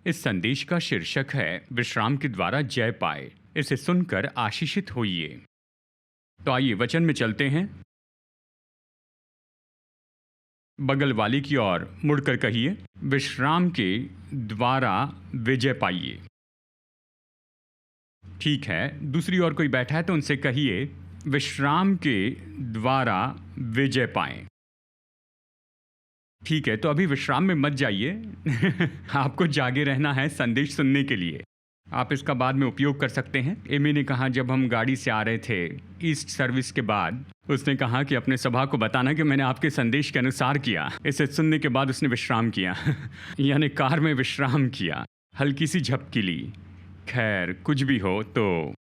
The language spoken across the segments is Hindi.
इस संदेश का शीर्षक है विश्राम के द्वारा जय पाए। इसे सुनकर आशीषित होइए। तो आइए वचन में चलते हैं। बगल वाली की ओर मुड़कर कहिए, विश्राम के द्वारा विजय पाइए। ठीक है, दूसरी ओर कोई बैठा है तो उनसे कहिए, विश्राम के द्वारा विजय पाएं। ठीक है, तो अभी विश्राम में मत जाइए। आपको जागे रहना है संदेश सुनने के लिए। आप इसका बाद में उपयोग कर सकते हैं। एमी ने कहा, जब हम गाड़ी से आ रहे थे ईस्ट सर्विस के बाद, उसने कहा कि अपने सभा को बताना कि मैंने आपके संदेश के अनुसार किया। इसे सुनने के बाद उसने विश्राम किया। यानी कार में विश्राम किया, हल्की सी झपकी ली। खैर, कुछ भी हो तो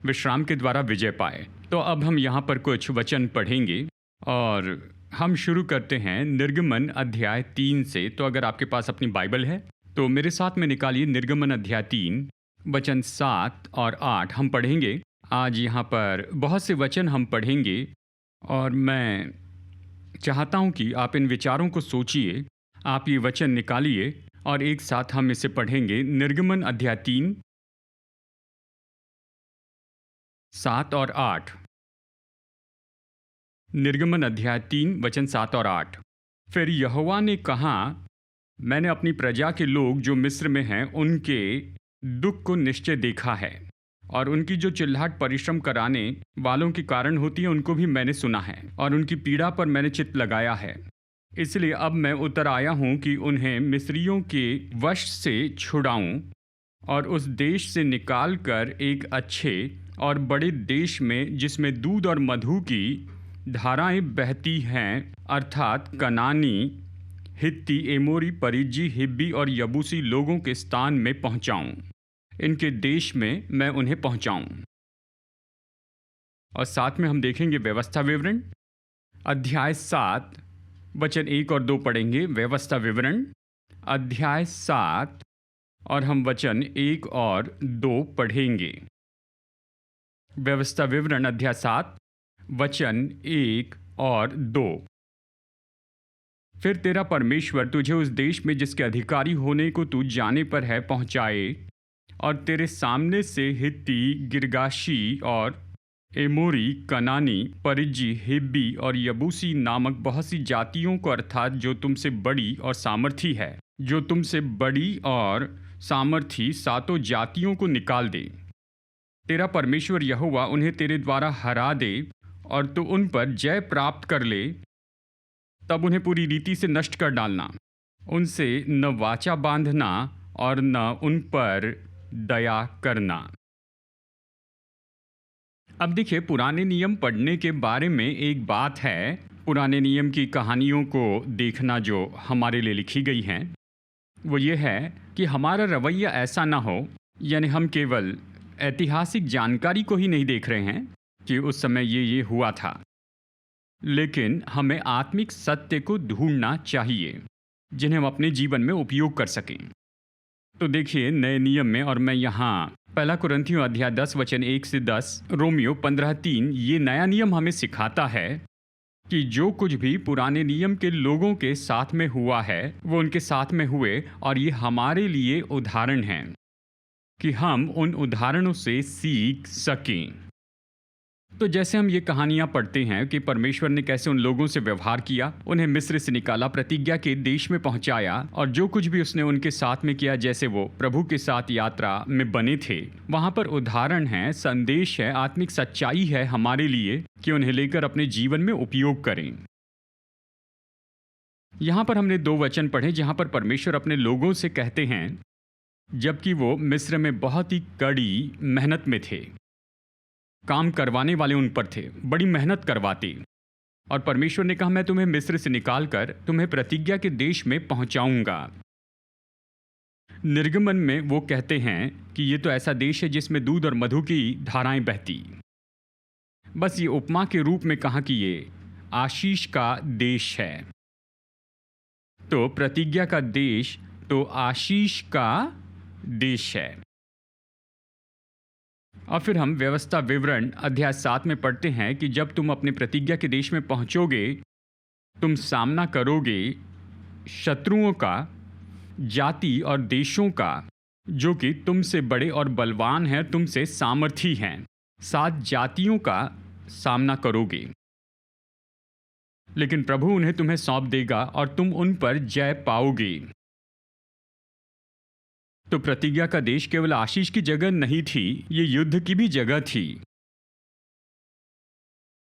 विश्राम के द्वारा विजय पाए। तो अब हम यहाँ पर कुछ वचन पढ़ेंगे और हम शुरू करते हैं निर्गमन अध्याय 3 से। तो अगर आपके पास अपनी बाइबल है तो मेरे साथ में निकालिए निर्गमन अध्याय 3 वचन 7 और 8 हम पढ़ेंगे। आज यहाँ पर बहुत से वचन हम पढ़ेंगे और मैं चाहता हूँ कि आप इन विचारों को सोचिए। आप ये वचन निकालिए और एक साथ हम इसे पढ़ेंगे। निर्गमन अध्याय 3 7 और 8। निर्गमन अध्याय 3 वचन 7 और 8। फिर यहोवा ने कहा, मैंने अपनी प्रजा के लोग जो मिस्र में हैं उनके दुख को निश्चय देखा है, और उनकी जो चिल्लाहट परिश्रम कराने वालों के कारण होती है उनको भी मैंने सुना है, और उनकी पीड़ा पर मैंने चित्त लगाया है। इसलिए अब मैं उतर आया हूँ कि उन्हें मिस्रियों के वश से छुड़ाऊँ और उस देश से निकाल कर एक अच्छे और बड़े देश में, जिसमें दूध और मधु की धाराएं बहती हैं, अर्थात कनानी, हित्ती, एमोरी, परिज्जी, हिब्बी और यबूसी लोगों के स्थान में पहुंचाऊं। इनके देश में मैं उन्हें पहुंचाऊं। और साथ में हम देखेंगे व्यवस्था विवरण। अध्याय 7 वचन 1 और 2 पढ़ेंगे। व्यवस्था विवरण अध्याय 7 और हम वचन 1 और 2 पढ़ेंगे। व्यवस्था विवरण अध्याय 7 वचन 1 और 2। फिर तेरा परमेश्वर तुझे उस देश में जिसके अधिकारी होने को तू जाने पर है पहुंचाए, और तेरे सामने से हित्ती, गिरगाशी और एमोरी, कनानी, परिज्जी, हिब्बी और यबूसी नामक बहुत सी जातियों को, अर्थात जो तुमसे बड़ी और सामर्थी है, जो तुमसे बड़ी और सामर्थी सातों जातियों को निकाल दे। तेरा परमेश्वर यहोवा उन्हें तेरे द्वारा हरा दे और तू उन पर जय प्राप्त कर ले। तब उन्हें पूरी रीति से नष्ट कर डालना, उनसे न वाचा बांधना और न उन पर दया करना। अब देखिए, पुराने नियम पढ़ने के बारे में एक बात है। पुराने नियम की कहानियों को देखना जो हमारे लिए लिखी गई हैं, वो ये है कि हमारा रवैया ऐसा ना हो, यानी हम केवल ऐतिहासिक जानकारी को ही नहीं देख रहे हैं कि उस समय ये हुआ था, लेकिन हमें आत्मिक सत्य को ढूंढना चाहिए जिन्हें हम अपने जीवन में उपयोग कर सकें। तो देखिए, नए नियम में, और मैं यहाँ 1 कुरिन्थियों अध्याय 10 वचन 1 से 10, रोमियो 15:3, ये नया नियम हमें सिखाता है कि जो कुछ भी पुराने नियम के लोगों के साथ में हुआ है वो उनके साथ में हुए, और ये हमारे लिए उदाहरण हैं कि हम उन उदाहरणों से सीख सकें। तो जैसे हम ये कहानियाँ पढ़ते हैं कि परमेश्वर ने कैसे उन लोगों से व्यवहार किया, उन्हें मिस्र से निकाला, प्रतिज्ञा के देश में पहुंचाया, और जो कुछ भी उसने उनके साथ में किया, जैसे वो प्रभु के साथ यात्रा में बने थे, वहाँ पर उदाहरण है, संदेश है, आत्मिक सच्चाई है हमारे लिए कि उन्हें लेकर अपने जीवन में उपयोग करें। यहाँ पर हमने 2 वचन पढ़े जहाँ पर परमेश्वर अपने लोगों से कहते हैं, जबकि वो मिस्र में बहुत ही कड़ी मेहनत में थे, काम करवाने वाले उन पर थे, बड़ी मेहनत करवाते, और परमेश्वर ने कहा, मैं तुम्हें मिस्र से निकालकर तुम्हें प्रतिज्ञा के देश में पहुंचाऊंगा। निर्गमन में वो कहते हैं कि ये तो ऐसा देश है जिसमें दूध और मधु की धाराएं बहती। बस ये उपमा के रूप में कहा कि ये आशीष का देश है। तो प्रतिज्ञा का देश तो आशीष का देश है। और फिर हम व्यवस्था विवरण अध्याय 7 में पढ़ते हैं कि जब तुम अपने प्रतिज्ञा के देश में पहुंचोगे, तुम सामना करोगे शत्रुओं का, जाति और देशों का जो कि तुमसे बड़े और बलवान हैं, तुमसे सामर्थी हैं। 7 जातियों का सामना करोगे, लेकिन प्रभु उन्हें तुम्हें सौंप देगा और तुम उन पर जय पाओगे। तो प्रतिज्ञा का देश केवल आशीष की जगह नहीं थी, ये युद्ध की भी जगह थी।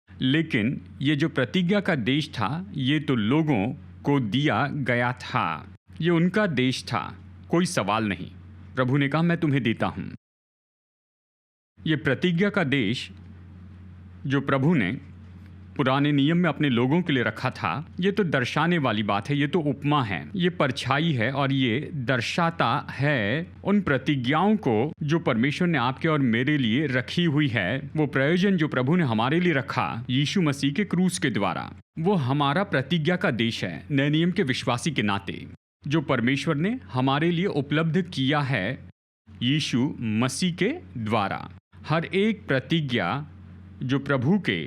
लेकिन ये जो प्रतिज्ञा का देश था, ये तो लोगों को दिया गया था, ये उनका देश था, कोई सवाल नहीं। प्रभु ने कहा मैं तुम्हें देता हूं। ये प्रतिज्ञा का देश जो प्रभु ने पुराने नियम में अपने लोगों के लिए रखा था, ये तो दर्शाने वाली बात है, ये तो उपमा है, ये परछाई है और ये दर्शाता है उन प्रतिज्ञाओं को जो परमेश्वर ने आपके और मेरे लिए रखी हुई है। वो प्रयोजन जो प्रभु ने हमारे लिए रखा यीशु मसीह के क्रूस के द्वारा, वो हमारा प्रतिज्ञा का देश है। नए नियम के विश्वासी के नाते जो परमेश्वर ने हमारे लिए उपलब्ध किया है यीशु मसीह के द्वारा। हर एक प्रतिज्ञा जो प्रभु के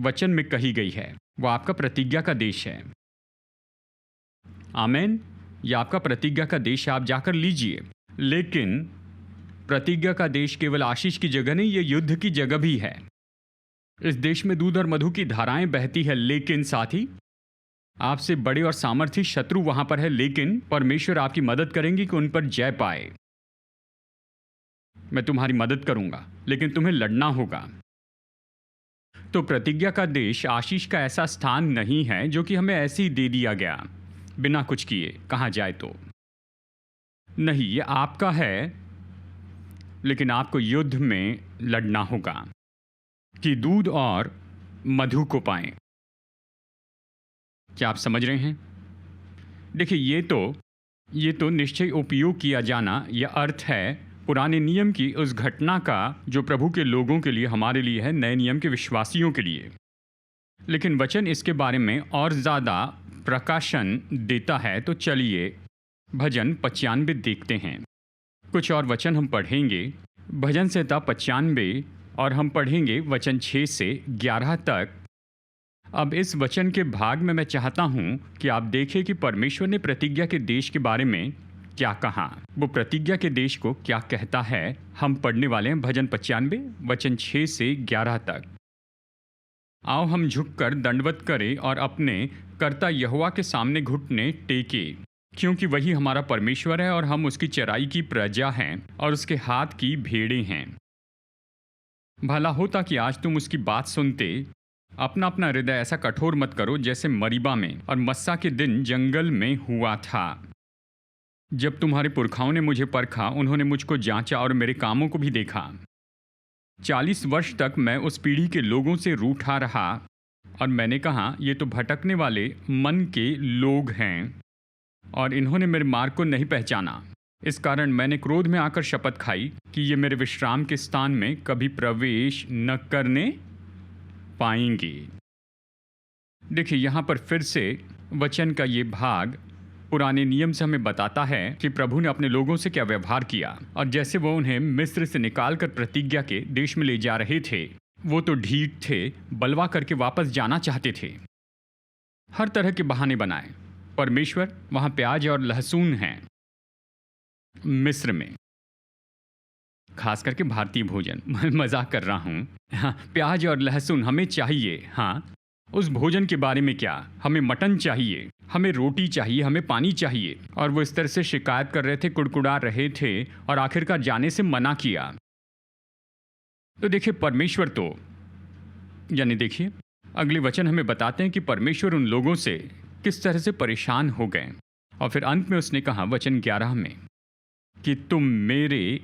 वचन में कही गई है वो आपका प्रतिज्ञा का देश है। आमेन। यह आपका प्रतिज्ञा का देश, आप जाकर लीजिए। लेकिन प्रतिज्ञा का देश केवल आशीष की जगह नहीं, ये युद्ध की जगह भी है। इस देश में दूध और मधु की धाराएं बहती है, लेकिन साथ ही आपसे बड़े और सामर्थी शत्रु वहां पर है, लेकिन परमेश्वर आपकी मदद करेंगे कि उन पर जय पाए। मैं तुम्हारी मदद करूंगा, लेकिन तुम्हें लड़ना होगा। तो प्रतिज्ञा का देश आशीष का ऐसा स्थान नहीं है जो कि हमें ऐसे ही दे दिया गया बिना कुछ किए, कहा जाए तो नहीं। ये आपका है, लेकिन आपको युद्ध में लड़ना होगा कि दूध और मधु को पाएं। क्या आप समझ रहे हैं? देखिए, ये तो निश्चय उपयोग किया जाना, यह अर्थ है पुराने नियम की उस घटना का जो प्रभु के लोगों के लिए, हमारे लिए है, नए नियम के विश्वासियों के लिए। लेकिन वचन इसके बारे में और ज़्यादा प्रकाशन देता है। तो चलिए भजन 95 देखते हैं। कुछ और वचन हम पढ़ेंगे, भजन संहिता 95, और हम पढ़ेंगे वचन 6 से 11 तक। अब इस वचन के भाग में मैं चाहता हूँ कि आप देखें कि परमेश्वर ने प्रतिज्ञा के देश के बारे में क्या कहा, वो प्रतिज्ञा के देश को क्या कहता है। हम पढ़ने वाले हैं भजन 95 वचन 6 से 11 तक। आओ हम झुककर दंडवत करें और अपने कर्ता यहोवा के सामने घुटने टेके, क्योंकि वही हमारा परमेश्वर है और हम उसकी चराई की प्रजा हैं और उसके हाथ की भेड़ें हैं। भला होता कि आज तुम उसकी बात सुनते। अपना अपना हृदय ऐसा कठोर मत करो जैसे मरीबा में और मस्सा के दिन जंगल में हुआ था। जब तुम्हारे पुरखाओं ने मुझे परखा, उन्होंने मुझको जांचा और मेरे कामों को भी देखा। 40 वर्ष तक मैं उस पीढ़ी के लोगों से रूठा रहा और मैंने कहा, ये तो भटकने वाले मन के लोग हैं और इन्होंने मेरे मार्ग को नहीं पहचाना। इस कारण मैंने क्रोध में आकर शपथ खाई कि ये मेरे विश्राम के स्थान में कभी प्रवेश न करने पाएंगे। देखिए, यहाँ पर फिर से वचन का ये भाग पुराने नियम से हमें बताता है कि प्रभु ने अपने लोगों से क्या व्यवहार किया, और जैसे वो उन्हें मिस्र से निकालकर प्रतिज्ञा के देश में ले जा रहे थे, वो तो ढीठ थे, बलवा करके वापस जाना चाहते थे। हर तरह के बहाने बनाए। परमेश्वर वहाँ प्याज और लहसुन हैं मिस्र में, खास करके भारतीय भोजन। मैं मजाक कर रहा हूँ। हाँ, प्याज और लहसुन हमें चाहिए। हाँ, उस भोजन के बारे में क्या, हमें मटन चाहिए, हमें रोटी चाहिए, हमें पानी चाहिए। और वो इस तरह से शिकायत कर रहे थे, कुड़कुड़ा रहे थे और आखिरकार जाने से मना किया। तो देखिए, परमेश्वर तो यानी देखिए अगले वचन हमें बताते हैं कि परमेश्वर उन लोगों से किस तरह से परेशान हो गए। और फिर अंत में उसने कहा वचन 11 में कि तुम मेरे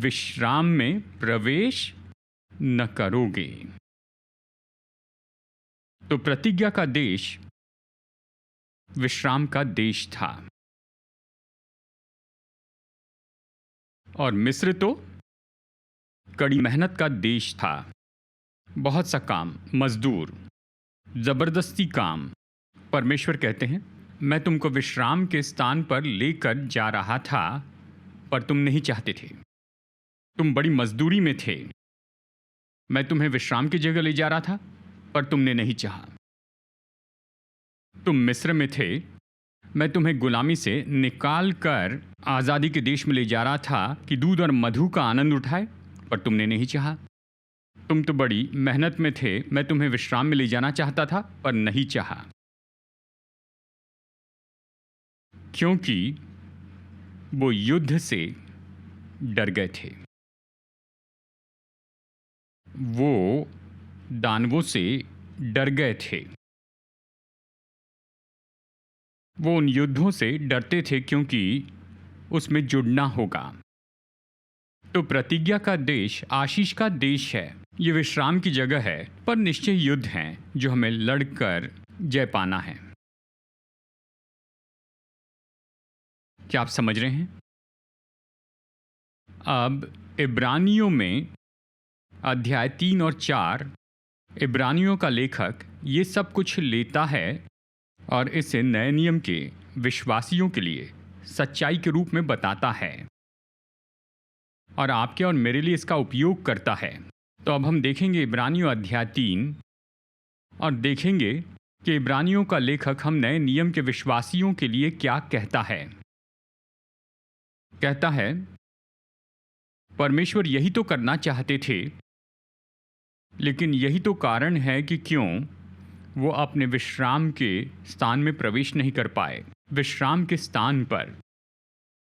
विश्राम में प्रवेश न करोगे। तो प्रतिज्ञा का देश विश्राम का देश था और मिस्र तो कड़ी मेहनत का देश था। बहुत सा काम, मजदूर, जबरदस्ती काम। परमेश्वर कहते हैं, मैं तुमको विश्राम के स्थान पर लेकर जा रहा था पर तुम नहीं चाहते थे, तुम बड़ी मजदूरी में थे। मैं तुम्हें विश्राम की जगह ले जा रहा था पर तुमने नहीं चाहा। तुम मिस्र में थे, मैं तुम्हें गुलामी से निकाल कर आज़ादी के देश में ले जा रहा था कि दूध और मधु का आनंद उठाए, पर तुमने नहीं चाहा। तुम तो बड़ी मेहनत में थे, मैं तुम्हें विश्राम में ले जाना चाहता था, पर नहीं चाहा, क्योंकि वो युद्ध से डर गए थे। वो दानवों से डर गए थे। वो उन युद्धों से डरते थे क्योंकि उसमें जुड़ना होगा। तो प्रतिज्ञा का देश आशीष का देश है। ये विश्राम की जगह है, पर निश्चय युद्ध हैं जो हमें लड़कर जय पाना है। क्या आप समझ रहे हैं? अब इब्रानियों में अध्याय 3 और 4, इब्रानियों का लेखक ये सब कुछ लेता है और इसे नए नियम के विश्वासियों के लिए सच्चाई के रूप में बताता है और आपके और मेरे लिए इसका उपयोग करता है। तो अब हम देखेंगे इब्रानियों अध्याय 3 और देखेंगे कि इब्रानियों का लेखक हम नए नियम के विश्वासियों के लिए क्या कहता है। कहता है, परमेश्वर यही तो करना चाहते थे, लेकिन यही तो कारण है कि क्यों वो अपने विश्राम के स्थान में प्रवेश नहीं कर पाए। विश्राम के स्थान पर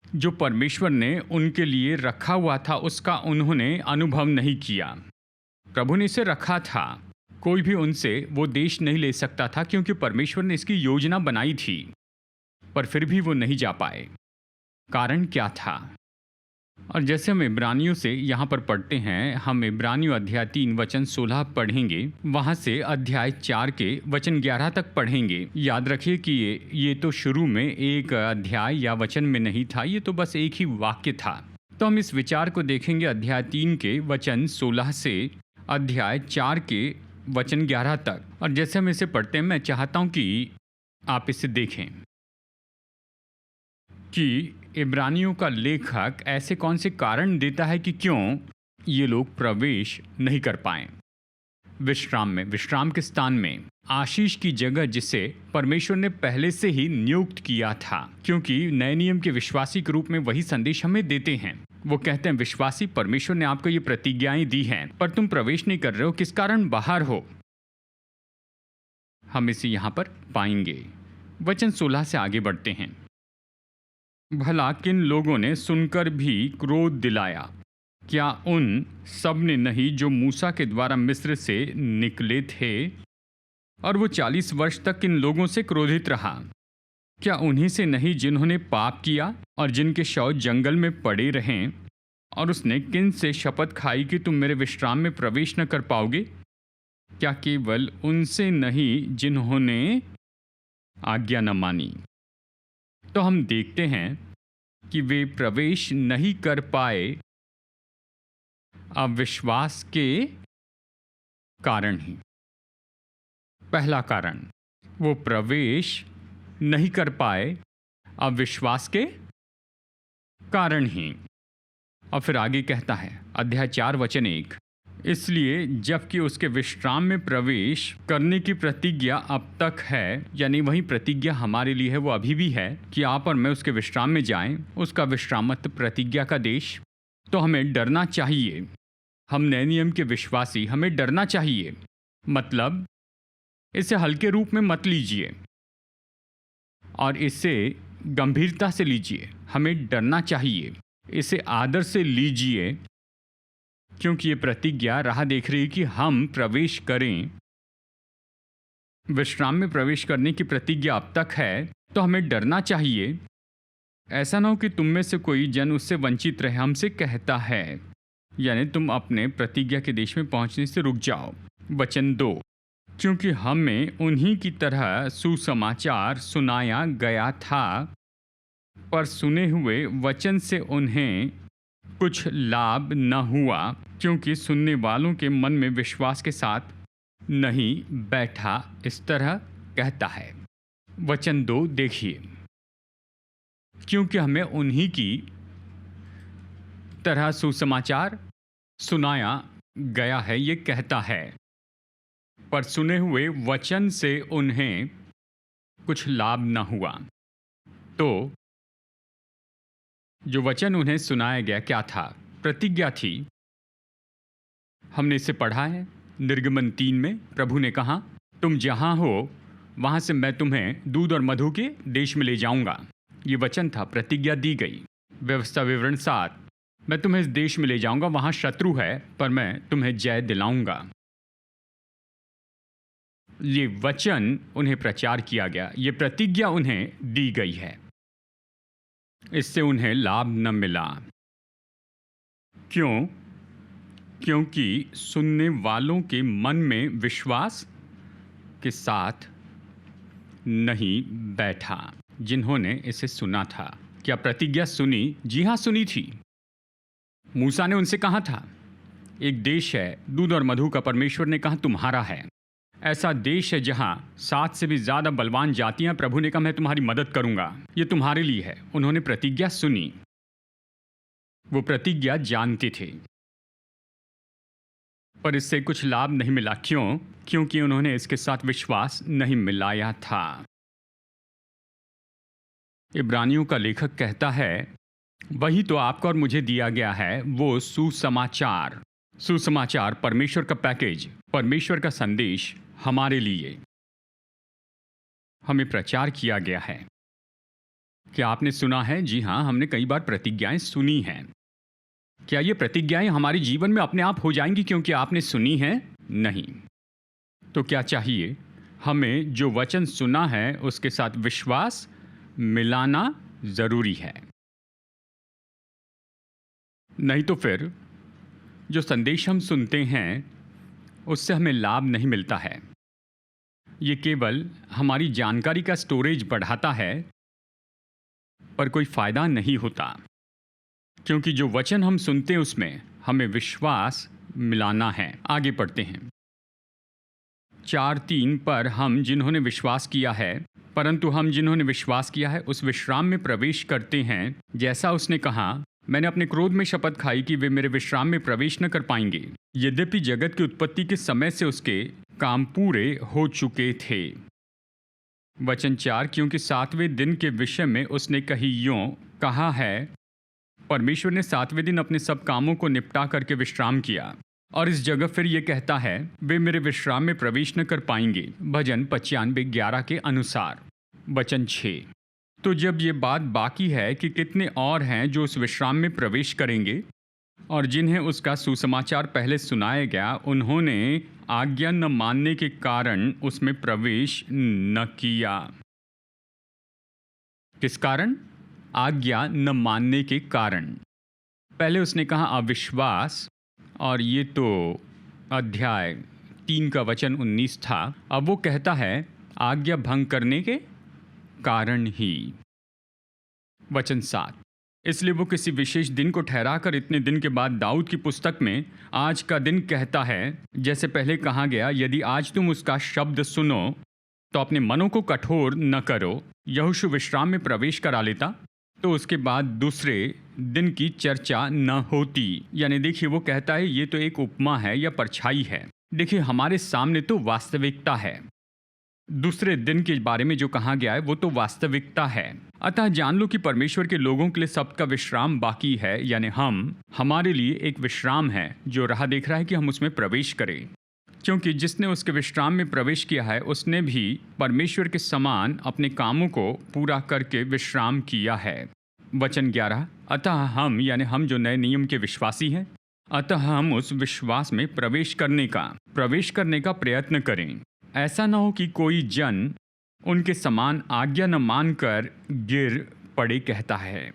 जो परमेश्वर ने उनके लिए रखा हुआ था, उसका उन्होंने अनुभव नहीं किया। प्रभु ने इसे रखा था, कोई भी उनसे वो देश नहीं ले सकता था, क्योंकि परमेश्वर ने इसकी योजना बनाई थी, पर फिर भी वो नहीं जा पाए। कारण क्या था? और जैसे हम इब्रानियों से यहाँ पर पढ़ते हैं, हम इब्रानियों अध्याय 3 वचन 16 पढ़ेंगे, वहाँ से अध्याय 4 के वचन 11 तक पढ़ेंगे। याद रखिए कि ये तो शुरू में एक अध्याय या वचन में नहीं था, ये तो बस एक ही वाक्य था। तो हम इस विचार को देखेंगे अध्याय 3 के वचन 16 से अध्याय 4 के वचन 11 तक। और जैसे हम इसे पढ़ते हैं, मैं चाहता हूँ कि आप इसे देखें कि इब्रानियों का लेखक ऐसे कौन से कारण देता है कि क्यों ये लोग प्रवेश नहीं कर पाए विश्राम में, विश्राम के स्थान में, आशीष की जगह जिसे परमेश्वर ने पहले से ही नियुक्त किया था। क्योंकि नए नियम के विश्वासी के रूप में वही संदेश हमें देते हैं। वो कहते हैं, विश्वासी, परमेश्वर ने आपको ये प्रतिज्ञाएं दी हैं, पर तुम प्रवेश नहीं कर रहे हो, किस कारण बाहर हो? हम इसे यहाँ पर पाएंगे। वचन 16 से आगे बढ़ते हैं। भला किन लोगों ने सुनकर भी क्रोध दिलाया? क्या उन सब ने नहीं जो मूसा के द्वारा मिस्र से निकले थे? और वो 40 वर्ष तक किन लोगों से क्रोधित रहा? क्या उन्हीं से नहीं जिन्होंने पाप किया और जिनके शव जंगल में पड़े रहें? और उसने किन से शपथ खाई कि तुम मेरे विश्राम में प्रवेश न कर पाओगे? क्या केवल उनसे नहीं जिन्होंने आज्ञा न मानी? तो हम देखते हैं कि वे प्रवेश नहीं कर पाए अविश्वास के कारण ही। पहला कारण, वो प्रवेश नहीं कर पाए अविश्वास के कारण ही। और फिर आगे कहता है अध्याय 4 वचन 1, इसलिए जबकि उसके विश्राम में प्रवेश करने की प्रतिज्ञा अब तक है, यानी वही प्रतिज्ञा हमारे लिए है, वो अभी भी है कि आप और मैं उसके विश्राम में जाएं, उसका विश्रामत प्रतिज्ञा का देश। तो हमें डरना चाहिए। हम नए नियम के विश्वासी, हमें डरना चाहिए। मतलब इसे हल्के रूप में मत लीजिए और इसे गंभीरता से लीजिए। हमें डरना चाहिए, इसे आदर से लीजिए, क्योंकि ये प्रतिज्ञा राह देख रही है कि हम प्रवेश करें। विश्राम में प्रवेश करने की प्रतिज्ञा अब तक है, तो हमें डरना चाहिए। ऐसा ना हो कि तुम में से कोई जन उससे वंचित रहे। हमसे कहता है, यानी तुम अपने प्रतिज्ञा के देश में पहुंचने से रुक जाओ। वचन 2, क्योंकि हमें उन्हीं की तरह सुसमाचार सुनाया गया था, पर सुने हुए वचन से उन्हें कुछ लाभ न हुआ, क्योंकि सुनने वालों के मन में विश्वास के साथ नहीं बैठा। इस तरह कहता है। वचन 2 देखिए, क्योंकि हमें उन्हीं की तरह सुसमाचार सुनाया गया है, ये कहता है, पर सुने हुए वचन से उन्हें कुछ लाभ न हुआ। तो जो वचन उन्हें सुनाया गया क्या था? प्रतिज्ञा थी। हमने इसे पढ़ा है निर्गमन 3 में। प्रभु ने कहा, तुम जहां हो वहां से मैं तुम्हें दूध और मधु के देश में ले जाऊंगा। ये वचन था, प्रतिज्ञा दी गई। व्यवस्था विवरण 7, मैं तुम्हें इस देश में ले जाऊंगा, वहां शत्रु है पर मैं तुम्हें जय दिलाऊंगा। ये वचन उन्हें प्रचार किया गया, ये प्रतिज्ञा उन्हें दी गई है। इससे उन्हें लाभ न मिला। क्यों? क्योंकि सुनने वालों के मन में विश्वास के साथ नहीं बैठा जिन्होंने इसे सुना था। क्या प्रतिज्ञा सुनी? जी हाँ, सुनी थी। मूसा ने उनसे कहा था, एक देश है दूध और मधु का, परमेश्वर ने कहा तुम्हारा है। ऐसा देश है जहां 7 से भी ज्यादा बलवान जातियां। प्रभु ने कहा, मैं तुम्हारी मदद करूंगा, ये तुम्हारे लिए है। उन्होंने प्रतिज्ञा सुनी, वो प्रतिज्ञा जानते थे, पर इससे कुछ लाभ नहीं मिला। क्यों? क्योंकि उन्होंने इसके साथ विश्वास नहीं मिलाया था। इब्रानियों का लेखक कहता है, वही तो आपको और मुझे दिया गया है, वो सुसमाचार। सुसमाचार परमेश्वर का पैकेज, परमेश्वर का संदेश हमारे लिए हमें प्रचार किया गया है। क्या आपने सुना है? जी हाँ, हमने कई बार प्रतिज्ञाएं सुनी हैं। क्या ये प्रतिज्ञाएं हमारे जीवन में अपने आप हो जाएंगी क्योंकि आपने सुनी है? नहीं। तो क्या चाहिए? हमें जो वचन सुना है उसके साथ विश्वास मिलाना जरूरी है। नहीं तो फिर जो संदेश हम सुनते हैं उससे हमें लाभ नहीं मिलता है। ये केवल हमारी जानकारी का स्टोरेज बढ़ाता है, पर कोई फायदा नहीं होता, क्योंकि जो वचन हम सुनते हैं उसमें हमें विश्वास मिलाना है। आगे पढ़ते हैं 4:3 पर, हम जिन्होंने विश्वास किया है, परंतु हम जिन्होंने विश्वास किया है उस विश्राम में प्रवेश करते हैं, जैसा उसने कहा, मैंने अपने क्रोध में शपथ खाई कि वे मेरे विश्राम में प्रवेश न कर पाएंगे, यद्यपि जगत की उत्पत्ति के समय से उसके काम पूरे हो चुके थे। वचन 4, क्योंकि 7वें दिन के विषय में उसने कही यूं कहा है, परमेश्वर ने 7वें दिन अपने सब कामों को निपटा करके विश्राम किया। और इस जगह फिर ये कहता है, वे मेरे विश्राम में प्रवेश न कर पाएंगे। भजन 95:11 के अनुसार। वचन 6, तो जब ये बात बाकी है कि कितने और हैं जो उस विश्राम में प्रवेश करेंगे, और जिन्हें उसका सुसमाचार पहले सुनाया गया, उन्होंने आज्ञा न मानने के कारण उसमें प्रवेश न किया। किस कारण? आज्ञा न मानने के कारण। पहले उसने कहा अविश्वास, और ये तो अध्याय 3 का वचन 19 था। अब वो कहता है आज्ञा भंग करने के कारण ही। वचन 7, इसलिए वो किसी विशेष दिन को ठहराकर इतने दिन के बाद दाऊद की पुस्तक में आज का दिन कहता है, जैसे पहले कहा गया, यदि आज तुम उसका शब्द सुनो तो अपने मनों को कठोर न करो। यहोशू विश्राम में प्रवेश करा लेता तो उसके बाद दूसरे दिन की चर्चा न होती। यानी देखिए, वो कहता है ये तो एक उपमा है या परछाई है। देखिए, हमारे सामने तो वास्तविकता है। दूसरे दिन के बारे में जो कहा गया है वो तो वास्तविकता है। अतः जान लो कि परमेश्वर के लोगों के लिए सबका विश्राम बाकी है, यानी हमारे लिए एक विश्राम है जो राह देख रहा है कि हम उसमें प्रवेश करें, क्योंकि जिसने उसके विश्राम में प्रवेश किया है उसने भी परमेश्वर के समान अपने कामों को पूरा करके विश्राम किया है। वचन 11, अतः हम, यानी हम जो नए नियम के विश्वासी हैं, अतः हम उस विश्वास में प्रवेश करने का प्रयत्न करें। ऐसा न हो कि कोई जन उनके समान आज्ञा न मानकर गिर पड़े। कहता है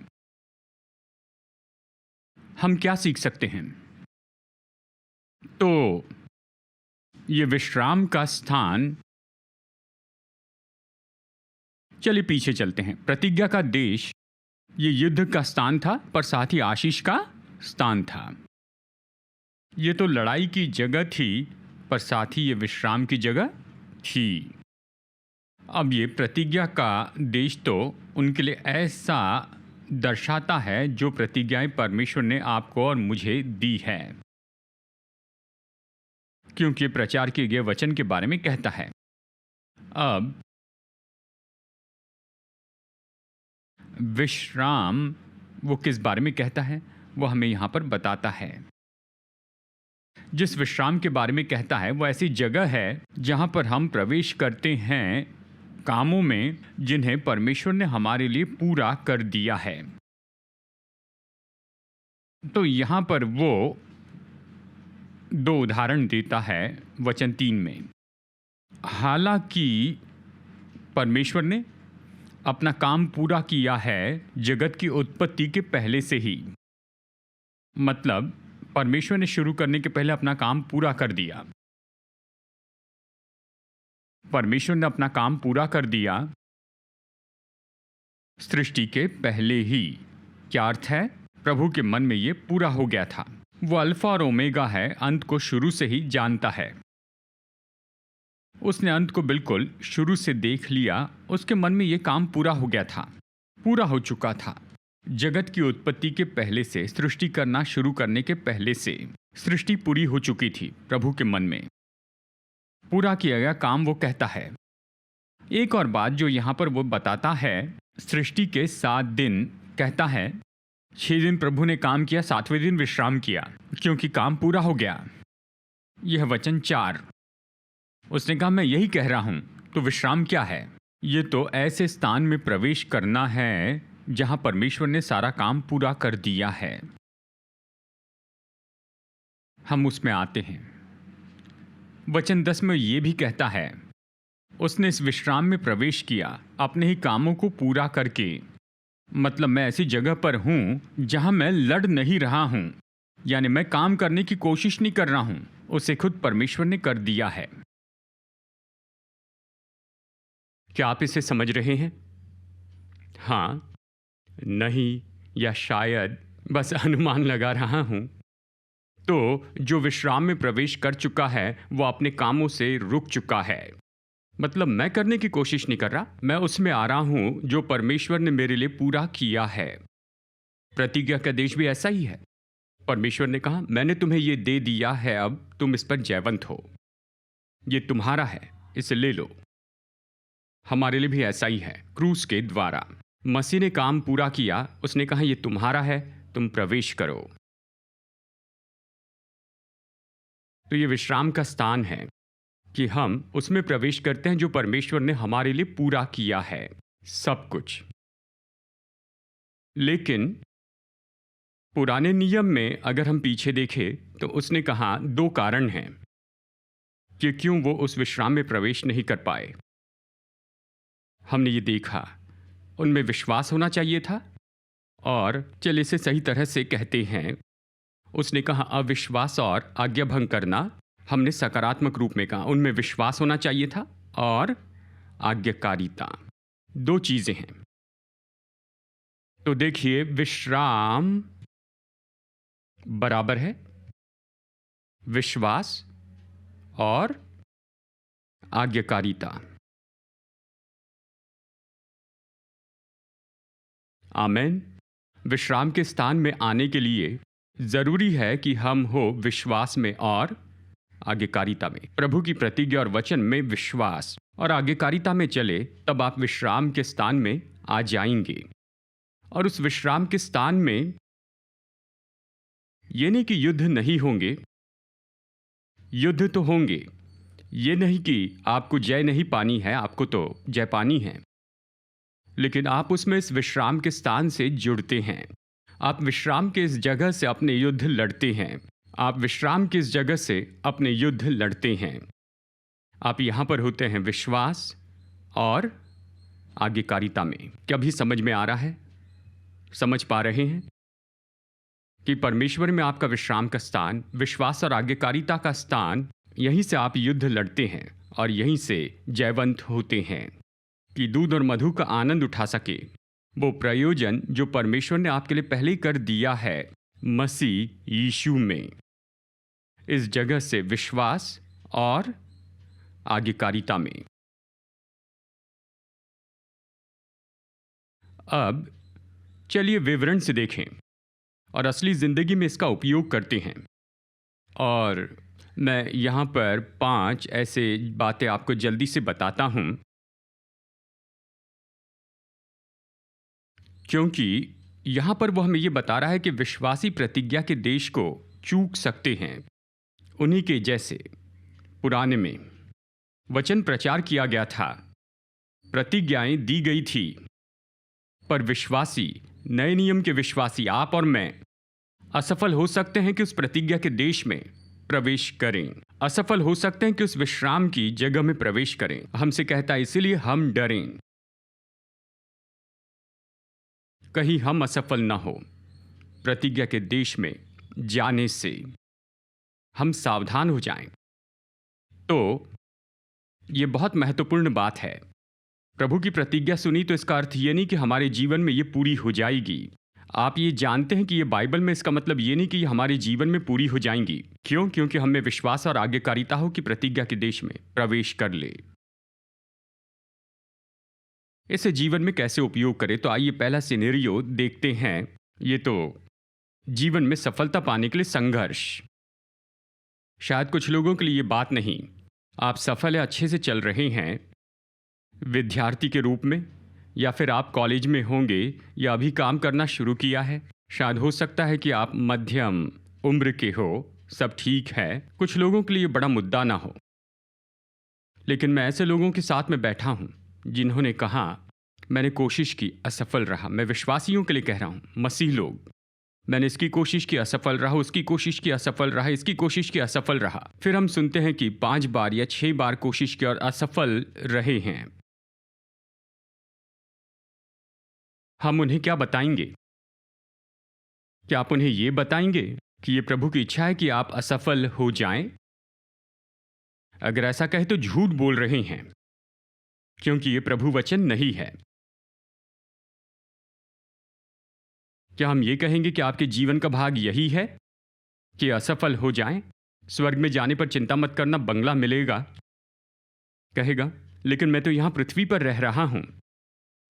हम क्या सीख सकते हैं? तो ये विश्राम का स्थान, चलिए पीछे चलते हैं। प्रतिज्ञा का देश ये युद्ध का स्थान था, पर साथ ही आशीष का स्थान था। ये तो लड़ाई की जगह थी, पर साथ ही ये विश्राम की जगह थी। अब ये प्रतिज्ञा का देश तो उनके लिए ऐसा दर्शाता है जो प्रतिज्ञाएं परमेश्वर ने आपको और मुझे दी है, क्योंकि प्रचार किए गए वचन के बारे में कहता है। अब विश्राम वो किस बारे में कहता है वो हमें यहाँ पर बताता है। जिस विश्राम के बारे में कहता है वो ऐसी जगह है जहाँ पर हम प्रवेश करते हैं कामों में जिन्हें परमेश्वर ने हमारे लिए पूरा कर दिया है। तो यहाँ पर वो 2 उदाहरण देता है वचन 3 में। हालांकि परमेश्वर ने अपना काम पूरा किया है जगत की उत्पत्ति के पहले से ही, मतलब परमेश्वर ने शुरू करने के पहले अपना काम पूरा कर दिया। परमेश्वर ने अपना काम पूरा कर दिया सृष्टि के पहले ही। क्या अर्थ है? प्रभु के मन में ये पूरा हो गया था। वो अल्फा और ओमेगा है, अंत को शुरू से ही जानता है। उसने अंत को बिल्कुल शुरू से देख लिया। उसके मन में ये काम पूरा हो गया था, पूरा हो चुका था। जगत की उत्पत्ति के पहले से, सृष्टि करना शुरू करने के पहले से सृष्टि पूरी हो चुकी थी। प्रभु के मन में पूरा किया गया काम वो कहता है। एक और बात जो यहाँ पर वो बताता है, सृष्टि के 7 दिन कहता है 6 दिन प्रभु ने काम किया, 7वें दिन विश्राम किया क्योंकि काम पूरा हो गया। यह वचन 4। उसने कहा मैं यही कह रहा हूं, तो विश्राम क्या है? ये तो ऐसे स्थान में प्रवेश करना है जहां परमेश्वर ने सारा काम पूरा कर दिया है। हम उसमें आते हैं। वचन 10 में ये भी कहता है उसने इस विश्राम में प्रवेश किया अपने ही कामों को पूरा करके। मतलब मैं ऐसी जगह पर हूं जहां मैं लड़ नहीं रहा हूं, यानी मैं काम करने की कोशिश नहीं कर रहा हूं, उसे खुद परमेश्वर ने कर दिया है। क्या आप इसे समझ रहे हैं? हाँ, नहीं या शायद बस अनुमान लगा रहा हूं। तो जो विश्राम में प्रवेश कर चुका है वो अपने कामों से रुक चुका है। मतलब मैं करने की कोशिश नहीं कर रहा, मैं उसमें आ रहा हूं जो परमेश्वर ने मेरे लिए पूरा किया है। प्रतिज्ञा का देश भी ऐसा ही है। परमेश्वर ने कहा मैंने तुम्हें यह दे दिया है, अब तुम इस पर जयवंत हो, ये तुम्हारा है, इसे ले लो। हमारे लिए भी ऐसा ही है। क्रूस के द्वारा मसीह ने काम पूरा किया, उसने कहा यह तुम्हारा है, तुम प्रवेश करो। तो ये विश्राम का स्थान है कि हम उसमें प्रवेश करते हैं जो परमेश्वर ने हमारे लिए पूरा किया है, सब कुछ। लेकिन पुराने नियम में अगर हम पीछे देखें तो उसने कहा 2 कारण हैं कि क्यों वो उस विश्राम में प्रवेश नहीं कर पाए। हमने ये देखा, उनमें विश्वास होना चाहिए था, और चलिए इसे सही तरह से कहते हैं, उसने कहा अविश्वास और आज्ञाभंग करना। हमने सकारात्मक रूप में कहा उनमें विश्वास होना चाहिए था और आज्ञाकारिता, 2 चीजें हैं। तो देखिए, विश्राम बराबर है विश्वास और आज्ञाकारिता। आमेन। विश्राम के स्थान में आने के लिए जरूरी है कि हम हो विश्वास में और आज्ञाकारिता में। प्रभु की प्रतिज्ञा और वचन में विश्वास और आज्ञाकारिता में चले, तब आप विश्राम के स्थान में आ जाएंगे। और उस विश्राम के स्थान में ये नहीं कि युद्ध नहीं होंगे, युद्ध तो होंगे। ये नहीं कि आपको जय नहीं पानी है, आपको तो जय पानी है। लेकिन आप उसमें इस विश्राम के स्थान से जुड़ते हैं। आप विश्राम के इस जगह से अपने युद्ध लड़ते हैं। आप विश्राम की इस जगह से अपने युद्ध लड़ते हैं। आप यहां पर होते हैं विश्वास और आज्ञाकारिता में। क्या भी समझ में आ रहा है? समझ पा रहे हैं कि परमेश्वर में आपका विश्राम का स्थान, विश्वास और आज्ञाकारिता का स्थान, यहीं से आप युद्ध लड़ते हैं और यहीं से जयवंत होते हैं कि दूध और मधु का आनंद उठा सके। वो प्रयोजन जो परमेश्वर ने आपके लिए पहले ही कर दिया है मसीह यीशु में, इस जगह से विश्वास और आज्ञाकारिता में। अब चलिए विवरण से देखें और असली जिंदगी में इसका उपयोग करते हैं। और मैं यहाँ पर 5 ऐसे बातें आपको जल्दी से बताता हूँ, क्योंकि यहाँ पर वो हमें ये बता रहा है कि विश्वासी प्रतिज्ञा के देश को चूक सकते हैं। उन्हीं के जैसे पुराने में वचन प्रचार किया गया था, प्रतिज्ञाएं दी गई थी, पर विश्वासी, नए नियम के विश्वासी आप और मैं असफल हो सकते हैं कि उस प्रतिज्ञा के देश में प्रवेश करें, असफल हो सकते हैं कि उस विश्राम की जगह में प्रवेश करें। हमसे कहता है इसीलिए हम डरें, कहीं हम असफल ना हो प्रतिज्ञा के देश में जाने से, हम सावधान हो जाएं। तो ये बहुत महत्वपूर्ण बात है। प्रभु की प्रतिज्ञा सुनी तो इसका अर्थ ये नहीं कि हमारे जीवन में ये पूरी हो जाएगी। आप ये जानते हैं कि ये बाइबल में इसका मतलब ये नहीं कि ये हमारे जीवन में पूरी हो जाएंगी। क्यों? क्योंकि हमें विश्वास और आज्ञाकारिता हो कि प्रतिज्ञा के देश में प्रवेश कर ले। इसे जीवन में कैसे उपयोग करें? तो आइए पहला सिनेरियो देखते हैं। ये तो जीवन में सफलता पाने के लिए संघर्ष। शायद कुछ लोगों के लिए ये बात नहीं। आप सफल या अच्छे से चल रहे हैं विद्यार्थी के रूप में, या फिर आप कॉलेज में होंगे या अभी काम करना शुरू किया है। शायद हो सकता है कि आप मध्यम उम्र के हो, सब ठीक है। कुछ लोगों के लिए बड़ा मुद्दा ना हो, लेकिन मैं ऐसे लोगों के साथ में बैठा हूं जिन्होंने कहा मैंने कोशिश की, असफल रहा। मैं विश्वासियों के लिए कह रहा हूं, मसीह लोग, मैंने इसकी कोशिश की, असफल रहा, उसकी कोशिश की, असफल रहा, इसकी कोशिश की, असफल रहा। फिर हम सुनते हैं कि 5 बार या 6 बार कोशिश की और असफल रहे हैं। हम उन्हें क्या बताएंगे? क्या आप उन्हें यह बताएंगे कि यह प्रभु की इच्छा है कि आप असफल हो जाएं? अगर ऐसा कहे तो झूठ बोल रहे हैं, क्योंकि यह प्रभु वचन नहीं है। क्या हम ये कहेंगे कि आपके जीवन का भाग यही है कि असफल हो जाएं? स्वर्ग में जाने पर चिंता मत करना, बंगला मिलेगा। कहेगा लेकिन मैं तो यहां पृथ्वी पर रह रहा हूं।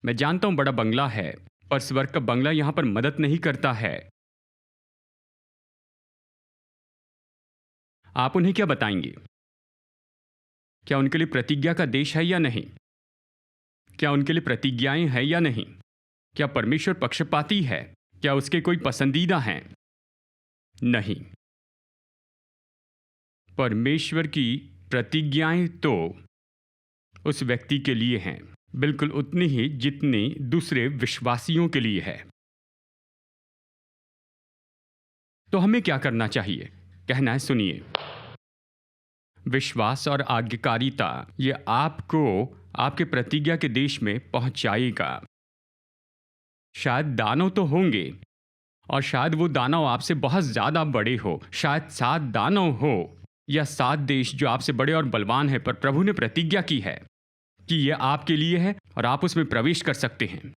मैं जानता हूं बड़ा बंगला है, पर स्वर्ग का बंगला यहां पर मदद नहीं करता है। आप उन्हें क्या बताएंगे? क्या उनके लिए प्रतिज्ञा का देश है या नहीं? क्या उनके लिए प्रतिज्ञाएं हैं या नहीं? क्या परमेश्वर पक्षपाती है? क्या उसके कोई पसंदीदा हैं? नहीं। परमेश्वर की प्रतिज्ञाएं तो उस व्यक्ति के लिए हैं, बिल्कुल उतनी ही जितनी दूसरे विश्वासियों के लिए है। तो हमें क्या करना चाहिए? कहना है, सुनिए, विश्वास और आज्ञाकारिता ये आपको आपके प्रतिज्ञा के देश में पहुंचाएगा। शायद दानव तो होंगे, और शायद वो दानव आपसे बहुत ज्यादा बड़े हो। शायद 7 दानव हो या 7 देश जो आपसे बड़े और बलवान हैं, पर प्रभु ने प्रतिज्ञा की है कि यह आपके लिए है और आप उसमें प्रवेश कर सकते हैं।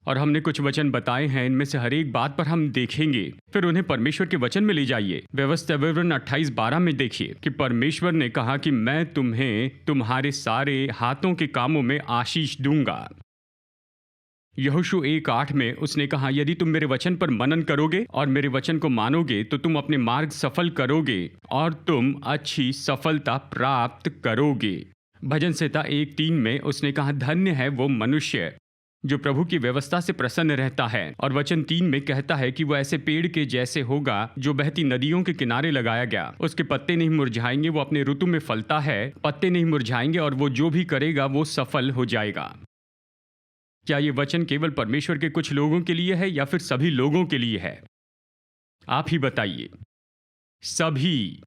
और हमने कुछ वचन बताए हैं, इनमें से हर एक बात पर हम देखेंगे। फिर उन्हें परमेश्वर के वचन में ले जाइए। व्यवस्था विवरण 28:12 में देखिए कि परमेश्वर ने कहा कि मैं तुम्हें तुम्हारे सारे हाथों के कामों में आशीष दूंगा। यहोशू 1:8 में उसने कहा, यदि तुम मेरे वचन पर मनन करोगे और मेरे वचन को मानोगे तो तुम अपने मार्ग सफल करोगे और तुम अच्छी सफलता प्राप्त करोगे। भजन संहिता 1:3 में उसने कहा, धन्य है वो मनुष्य जो प्रभु की व्यवस्था से प्रसन्न रहता है। और वचन 3 में कहता है कि वो ऐसे पेड़ के जैसे होगा जो बहती नदियों के किनारे लगाया गया। उसके पत्ते नहीं मुरझाएंगे, वो अपने ऋतु में फलता है, पत्ते नहीं मुरझाएंगे, और वो जो भी करेगा वो सफल हो जाएगा। क्या ये वचन केवल परमेश्वर के कुछ लोगों के लिए है या फिर सभी लोगों के लिए है? आप ही बताइए। सभी।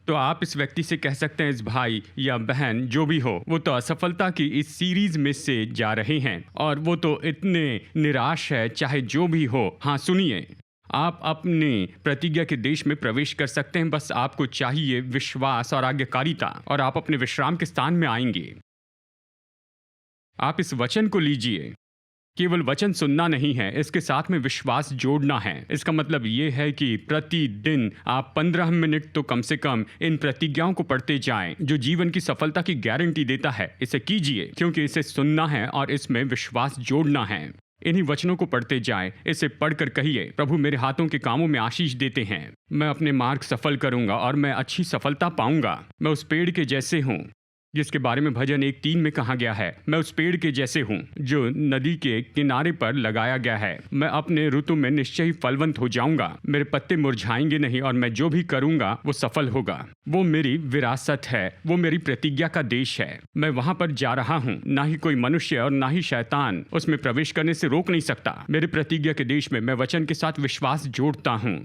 तो आप इस व्यक्ति से कह सकते हैं, इस भाई या बहन जो भी हो, वो तो असफलता की इस सीरीज में से जा रहे हैं और वो तो इतने निराश है, चाहे जो भी हो। हाँ सुनिए, आप अपने प्रतिज्ञा के देश में प्रवेश कर सकते हैं। बस आपको चाहिए विश्वास और आज्ञाकारिता, और आप अपने विश्राम के स्थान में आएंगे। आप इस वचन को लीजिए। केवल वचन सुनना नहीं है, इसके साथ में विश्वास जोड़ना है। इसका मतलब ये है कि प्रतिदिन आप 15 मिनट तो कम से कम इन प्रतिज्ञाओं को पढ़ते जाएं, जो जीवन की सफलता की गारंटी देता है। इसे कीजिए, क्योंकि इसे सुनना है और इसमें विश्वास जोड़ना है। इन्हीं वचनों को पढ़ते जाएं। इसे पढ़कर कहिए, प्रभु मेरे हाथों के कामों में आशीष देते हैं। मैं अपने मार्ग सफल करूंगा और मैं अच्छी सफलता पाऊंगा। मैं उस पेड़ के जैसे हूं जिसके बारे में भजन 1:3 में कहा गया है, मैं उस पेड़ के जैसे हूँ जो नदी के किनारे पर लगाया गया है। मैं अपने ऋतु में निश्चय ही फलवंत हो जाऊंगा, मेरे पत्ते मुरझाएंगे नहीं और मैं जो भी करूंगा वो सफल होगा। वो मेरी विरासत है, वो मेरी प्रतिज्ञा का देश है। मैं वहां पर जा रहा हूँ, ना ही कोई मनुष्य और ना ही शैतान उसमें प्रवेश करने से रोक नहीं सकता। मेरे प्रतिज्ञा के देश में मैं वचन के साथ विश्वास जोड़ता हूँ।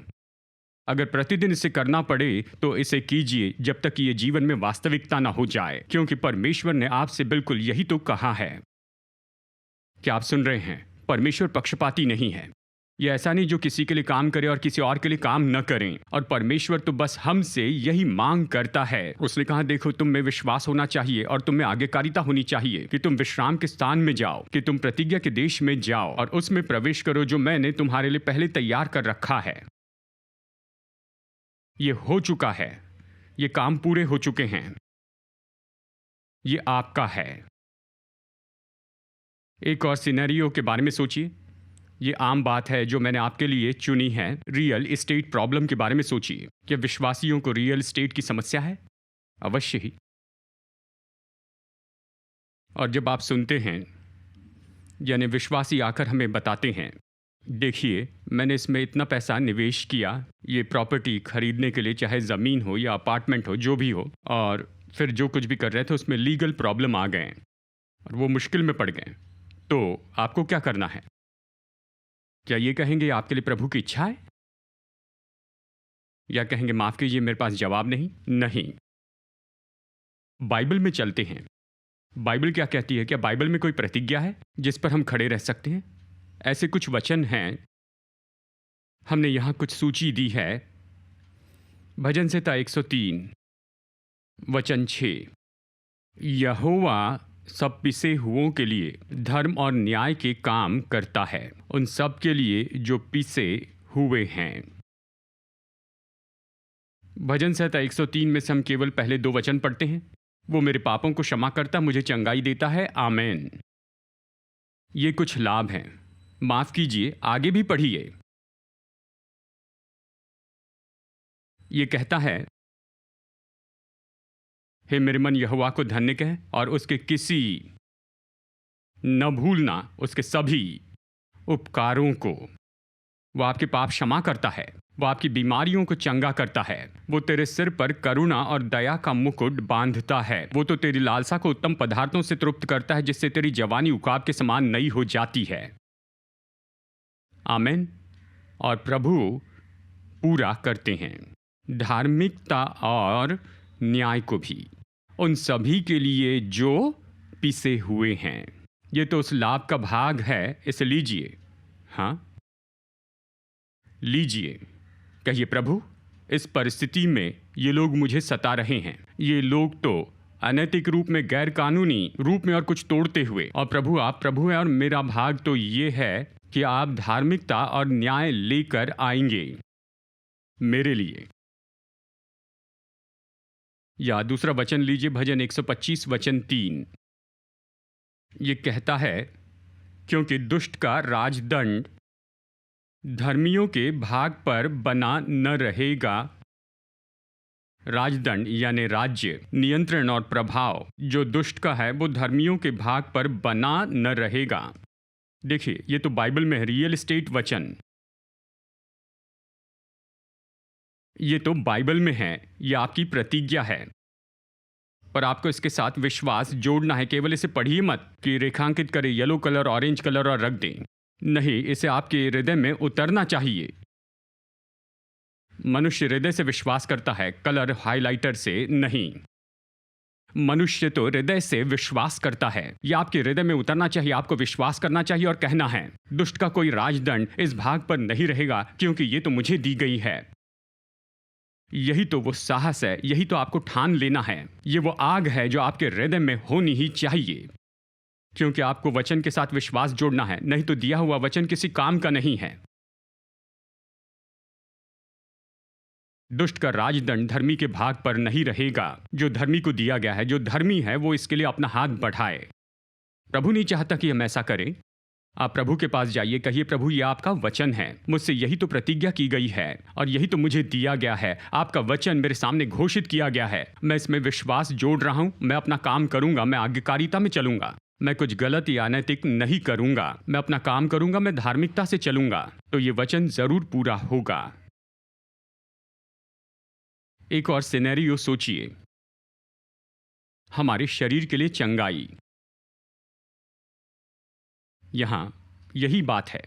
अगर प्रतिदिन इसे करना पड़े तो इसे कीजिए जब तक ये जीवन में वास्तविकता ना हो जाए, क्योंकि परमेश्वर ने आपसे बिल्कुल यही तो कहा है। क्या आप सुन रहे हैं? परमेश्वर पक्षपाती नहीं है। यह ऐसा नहीं जो किसी के लिए काम करे और किसी और के लिए काम न करें। और परमेश्वर तो बस हमसे यही मांग करता है। उसने कहा, देखो तुम में विश्वास होना चाहिए और तुम में आज्ञाकारिता होनी चाहिए कि तुम विश्राम के स्थान में जाओ, कि तुम प्रतिज्ञा के देश में जाओ और उसमें प्रवेश करो जो मैंने तुम्हारे लिए पहले तैयार कर रखा है। ये हो चुका है, ये काम पूरे हो चुके हैं, ये आपका है। एक और सिनेरियो के बारे में सोचिए। ये आम बात है जो मैंने आपके लिए चुनी है। रियल एस्टेट प्रॉब्लम के बारे में सोचिए। क्या विश्वासियों को रियल एस्टेट की समस्या है? अवश्य ही। और जब आप सुनते हैं, यानी विश्वासी आकर हमें बताते हैं, देखिए मैंने इसमें इतना पैसा निवेश किया, ये प्रॉपर्टी खरीदने के लिए, चाहे ज़मीन हो या अपार्टमेंट हो, जो भी हो, और फिर जो कुछ भी कर रहे थे उसमें लीगल प्रॉब्लम आ गए और वो मुश्किल में पड़ गए, तो आपको क्या करना है? क्या ये कहेंगे आपके लिए प्रभु की इच्छा है, या कहेंगे माफ़ कीजिए मेरे पास जवाब नहीं? नहीं। बाइबल में चलते हैं। बाइबल क्या कहती है? क्या बाइबल में कोई प्रतिज्ञा है जिस पर हम खड़े रह सकते हैं? ऐसे कुछ वचन हैं, हमने यहाँ कुछ सूची दी है। भजन संहिता 103 वचन 6, यहोवा सब पिसे हुओं के लिए धर्म और न्याय के काम करता है, उन सब के लिए जो पिसे हुए हैं। भजन संहिता 103 में से हम केवल पहले 2 वचन पढ़ते हैं। वो मेरे पापों को क्षमा करता, मुझे चंगाई देता है, आमेन। ये कुछ लाभ हैं। माफ कीजिए, आगे भी पढ़िए। ये कहता है, हे मेरे मन यहोवा को धन्य कह और उसके किसी न भूलना उसके सभी उपकारों को। वो आपके पाप क्षमा करता है, वो आपकी बीमारियों को चंगा करता है, वो तेरे सिर पर करुणा और दया का मुकुट बांधता है, वो तो तेरी लालसा को उत्तम पदार्थों से तृप्त करता है, जिससे तेरी जवानी उकाब के समान नई हो जाती है। आमीन। और प्रभु पूरा करते हैं धार्मिकता और न्याय को भी उन सभी के लिए जो पिसे हुए हैं। ये तो उस लाभ का भाग है, इसे लीजिए। हाँ, लीजिए। कहिए, प्रभु इस परिस्थिति में ये लोग मुझे सता रहे हैं, ये लोग तो अनैतिक रूप में, गैर कानूनी रूप में और कुछ तोड़ते हुए, और प्रभु आप प्रभु हैं और मेरा भाग तो ये है कि आप धार्मिकता और न्याय लेकर आएंगे मेरे लिए। या दूसरा वचन लीजिए, भजन 125 वचन 3। ये कहता है, क्योंकि दुष्ट का राजदंड धर्मियों के भाग पर बना न रहेगा। राजदंड यानी राज्य, नियंत्रण और प्रभाव जो दुष्ट का है वो धर्मियों के भाग पर बना न रहेगा। देखिए, ये तो बाइबल में है, रियल एस्टेट वचन। ये तो बाइबल में है, ये आपकी प्रतिज्ञा है, पर आपको इसके साथ विश्वास जोड़ना है। केवल इसे पढ़िए मत कि रेखांकित करें येलो कलर, ऑरेंज कलर और रख दें। नहीं, इसे आपके हृदय में उतरना चाहिए। मनुष्य हृदय से विश्वास करता है, कलर हाइलाइटर से नहीं। मनुष्य तो हृदय से विश्वास करता है। यह आपके हृदय में उतरना चाहिए, आपको विश्वास करना चाहिए और कहना है, दुष्ट का कोई राजदंड इस भाग पर नहीं रहेगा, क्योंकि ये तो मुझे दी गई है। यही तो वो साहस है, यही तो आपको ठान लेना है। ये वो आग है जो आपके हृदय में होनी ही चाहिए, क्योंकि आपको वचन के साथ विश्वास जोड़ना है, नहीं तो दिया हुआ वचन किसी काम का नहीं है। दुष्ट का राजदंड धर्मी के भाग पर नहीं रहेगा। जो धर्मी को दिया गया है, जो धर्मी है, वो इसके लिए अपना हाथ बढ़ाए। प्रभु नहीं चाहता कि हम ऐसा करें, आप प्रभु के पास जाइए, कहिए प्रभु ये आपका वचन है, मुझसे यही तो प्रतिज्ञा की गई है और यही तो मुझे दिया गया है, आपका वचन मेरे सामने घोषित किया गया है, मैं इसमें विश्वास जोड़ रहा हूँ, मैं अपना काम करूंगा, मैं आज्ञाकारिता में चलूंगा, मैं कुछ गलत या अनैतिक नहीं करूंगा, मैं अपना काम करूंगा, मैं धार्मिकता से चलूंगा, तो ये वचन जरूर पूरा होगा। एक और सिनेरियो सोचिए, हमारे शरीर के लिए चंगाई। यहां यही बात है।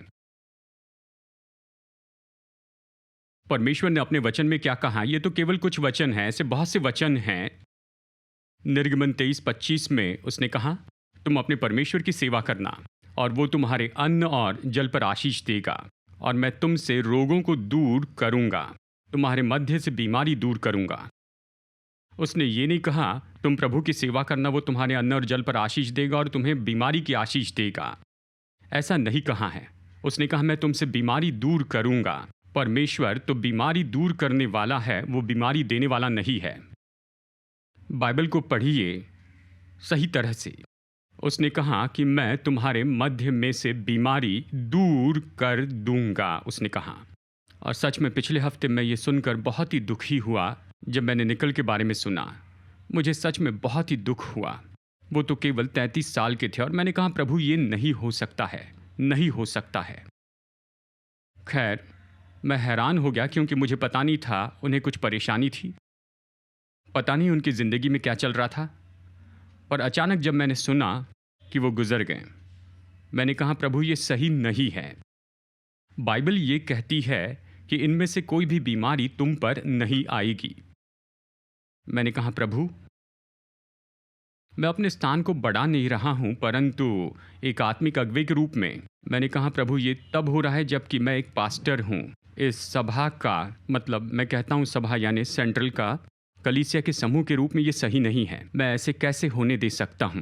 परमेश्वर ने अपने वचन में क्या कहा? ये तो केवल कुछ वचन हैं, ऐसे बहुत से वचन हैं। निर्गमन 23:25 में उसने कहा, तुम अपने परमेश्वर की सेवा करना और वो तुम्हारे अन्न और जल पर आशीष देगा, और मैं तुमसे रोगों को दूर करूंगा, तुम्हारे मध्य से बीमारी दूर करूंगा। उसने ये नहीं कहा तुम प्रभु की सेवा करना, वो तुम्हारे अन्न और जल पर आशीष देगा और तुम्हें बीमारी की आशीष देगा। ऐसा नहीं कहा है। उसने कहा मैं तुमसे बीमारी दूर करूंगा। परमेश्वर तो बीमारी दूर करने वाला है, वो बीमारी देने वाला नहीं है। बाइबल को पढ़िए सही तरह से। उसने कहा कि मैं तुम्हारे मध्य में से बीमारी दूर कर दूंगा, उसने कहा। और सच में पिछले हफ्ते मैं ये सुनकर बहुत ही दुखी हुआ जब मैंने निकल के बारे में सुना। मुझे सच में बहुत ही दुख हुआ। वो तो केवल 33 साल के थे और मैंने कहा प्रभु ये नहीं हो सकता है, नहीं हो सकता है। खैर मैं हैरान हो गया क्योंकि मुझे पता नहीं था उन्हें कुछ परेशानी थी, पता नहीं उनकी ज़िंदगी में क्या चल रहा था। और अचानक जब मैंने सुना कि वो गुजर गए, मैंने कहा प्रभु ये सही नहीं है। बाइबल ये कहती है कि इनमें से कोई भी बीमारी तुम पर नहीं आएगी। मैंने कहा प्रभु मैं अपने स्थान को बढ़ा नहीं रहा हूं, परंतु एक आत्मिक अगुवे के रूप में मैंने कहा प्रभु ये तब हो रहा है जबकि मैं एक पास्टर हूं। इस सभा का मतलब मैं कहता हूं सभा यानी सेंट्रल का, कलीसिया के समूह के रूप में ये सही नहीं है। मैं ऐसे कैसे होने दे सकता हूं?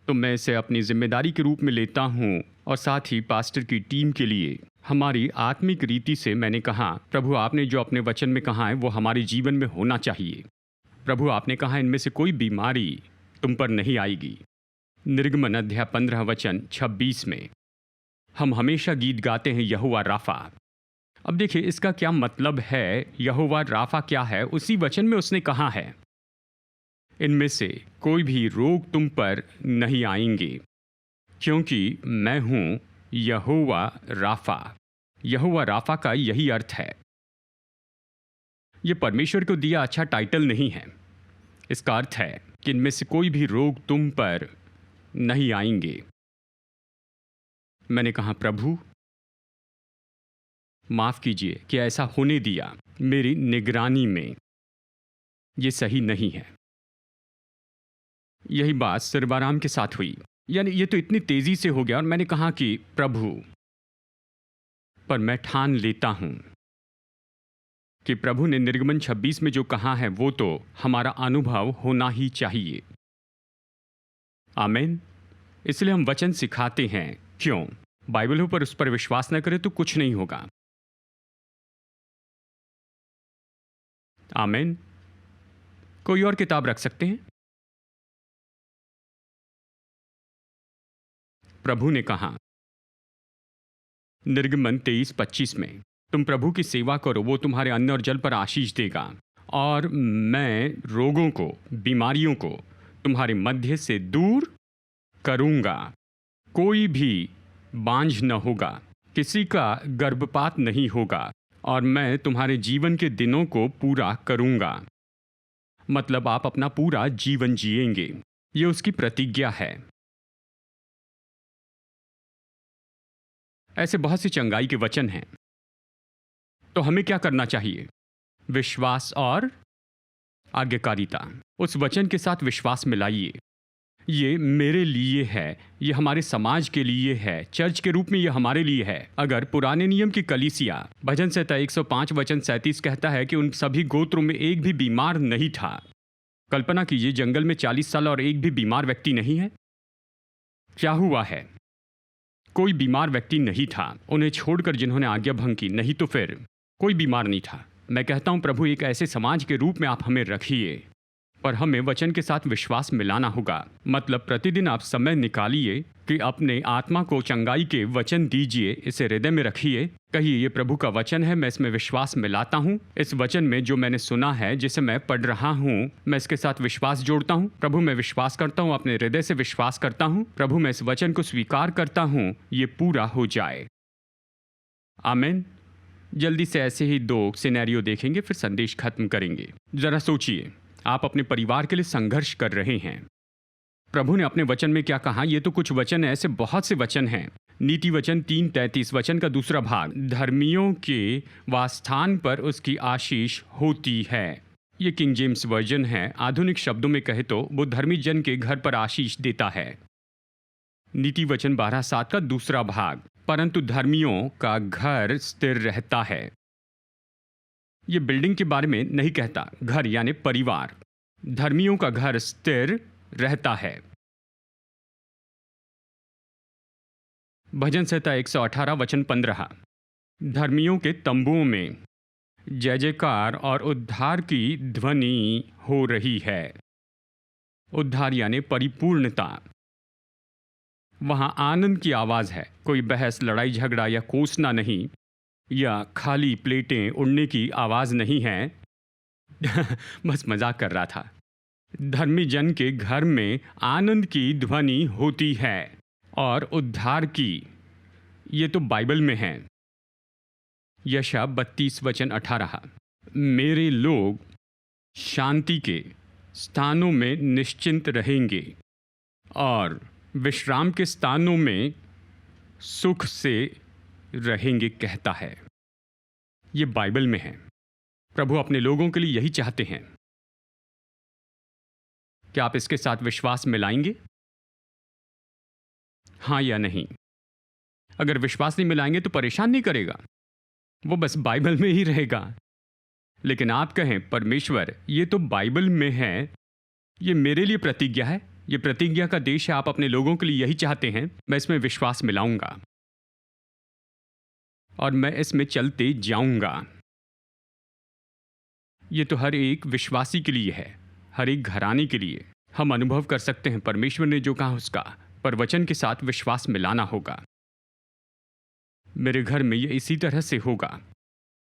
तो मैं इसे अपनी जिम्मेदारी के रूप में लेता हूं और साथ ही पास्टर की टीम के लिए हमारी आत्मिक रीति से मैंने कहा प्रभु आपने जो अपने वचन में कहा है वो हमारे जीवन में होना चाहिए। प्रभु आपने कहा इनमें से कोई बीमारी तुम पर नहीं आएगी। निर्गमन अध्याय 15 वचन 26 में हम हमेशा गीत गाते हैं यहोवा राफा। अब देखिए इसका क्या मतलब है। यहोवा राफा क्या है? उसी वचन में उसने कहा है इनमें से कोई भी रोग तुम पर नहीं आएंगे क्योंकि मैं हूं यहोवा राफा। यहोवा राफा का यही अर्थ है। यह परमेश्वर को दिया अच्छा टाइटल नहीं है। इसका अर्थ है कि इनमें से कोई भी रोग तुम पर नहीं आएंगे। मैंने कहा प्रभु माफ कीजिए कि ऐसा होने दिया मेरी निगरानी में, यह सही नहीं है। यही बात सिरबाराम के साथ हुई, यानी ये तो इतनी तेजी से हो गया। और मैंने कहा कि प्रभु पर मैं ठान लेता हूं कि प्रभु ने निर्गमन 26 में जो कहा है वो तो हमारा अनुभव होना ही चाहिए। आमीन। इसलिए हम वचन सिखाते हैं। क्यों? बाइबल पर उस पर विश्वास न करें तो कुछ नहीं होगा। आमीन। कोई और किताब रख सकते हैं। प्रभु ने कहा निर्गमन 23:25 में तुम प्रभु की सेवा करो, वो तुम्हारे अन्न और जल पर आशीष देगा, और मैं रोगों को, बीमारियों को तुम्हारे मध्य से दूर करूंगा। कोई भी बांझ न होगा, किसी का गर्भपात नहीं होगा, और मैं तुम्हारे जीवन के दिनों को पूरा करूंगा। मतलब आप अपना पूरा जीवन जिएंगे। ये उसकी प्रतिज्ञा है। ऐसे बहुत सी चंगाई के वचन हैं। तो हमें क्या करना चाहिए? विश्वास और आज्ञाकारिता। उस वचन के साथ विश्वास मिलाइए। ये मेरे लिए है, ये हमारे समाज के लिए है, चर्च के रूप में ये हमारे लिए है। अगर पुराने नियम की कलीसिया, भजन संहिता 105 वचन 37 कहता है कि उन सभी गोत्रों में एक भी बीमार नहीं था। कल्पना कीजिए जंगल में 40 साल और एक भी बीमार व्यक्ति नहीं है। क्या हुआ है? कोई बीमार व्यक्ति नहीं था उन्हें छोड़कर जिन्होंने आज्ञा भंग की, नहीं तो फिर कोई बीमार नहीं था। मैं कहता हूं प्रभु एक ऐसे समाज के रूप में आप हमें रखिए पर हमें वचन के साथ विश्वास मिलाना होगा। मतलब प्रतिदिन आप समय निकालिए कि अपने आत्मा को चंगाई के वचन दीजिए, इसे हृदय में रखिए। कहिए, ये प्रभु का वचन है, मैं इसमें विश्वास मिलाता हूँ। इस वचन में जो मैंने सुना है, जिसे मैं पढ़ रहा हूँ, मैं इसके साथ विश्वास जोड़ता हूँ। प्रभु, मैं विश्वास करता हूँ, अपने हृदय से विश्वास करता हूँ। प्रभु, मैं इस वचन को स्वीकार करता हूँ, ये पूरा हो जाए। आमीन। जल्दी से ऐसे ही 2 सिनेरियो देखेंगे, फिर संदेश खत्म करेंगे। जरा सोचिए, आप अपने परिवार के लिए संघर्ष कर रहे हैं। प्रभु ने अपने वचन में क्या कहा? ये तो कुछ वचन है, ऐसे बहुत से वचन हैं। नीति वचन 3:33 वचन का दूसरा भाग, धर्मियों के वासस्थान पर उसकी आशीष होती है। ये किंग जेम्स वर्जन है। आधुनिक शब्दों में कहे तो वो धर्मी जन के घर पर आशीष देता है। नीति वचन 12:7 का दूसरा भाग, परंतु धर्मियों का घर स्थिर रहता है। ये बिल्डिंग के बारे में नहीं कहता, घर यानी परिवार। धर्मियों का घर स्थिर रहता है। भजन संहिता 118 वचन 15, धर्मियों के तंबुओं में जय जयकार और उद्धार की ध्वनि हो रही है। उद्धार यानी परिपूर्णता। वहां आनंद की आवाज है, कोई बहस, लड़ाई झगड़ा या कोसना नहीं, या खाली प्लेटें उड़ने की आवाज नहीं है। बस मजाक कर रहा था। धर्मी जन के घर में आनंद की ध्वनि होती है और उद्धार की। ये तो बाइबल में है। यशा 32 वचन 18, मेरे लोग शांति के स्थानों में निश्चिंत रहेंगे और विश्राम के स्थानों में सुख से रहेंगे, कहता है। ये बाइबल में है। प्रभु अपने लोगों के लिए यही चाहते हैं। क्या आप इसके साथ विश्वास मिलाएंगे? हाँ या नहीं? अगर विश्वास नहीं मिलाएंगे तो परेशान नहीं करेगा, वो बस बाइबल में ही रहेगा। लेकिन आप कहें, परमेश्वर ये तो बाइबल में है, ये मेरे लिए प्रतिज्ञा है, ये प्रतिज्ञा का देश है, आप अपने लोगों के लिए यही चाहते हैं, मैं इसमें विश्वास मिलाऊंगा और मैं इसमें चलते जाऊंगा। ये तो हर एक विश्वासी के लिए है, हर एक घराने के लिए। हम अनुभव कर सकते हैं परमेश्वर ने जो कहा उसका, पर वचन के साथ विश्वास मिलाना होगा। मेरे घर में ये इसी तरह से होगा।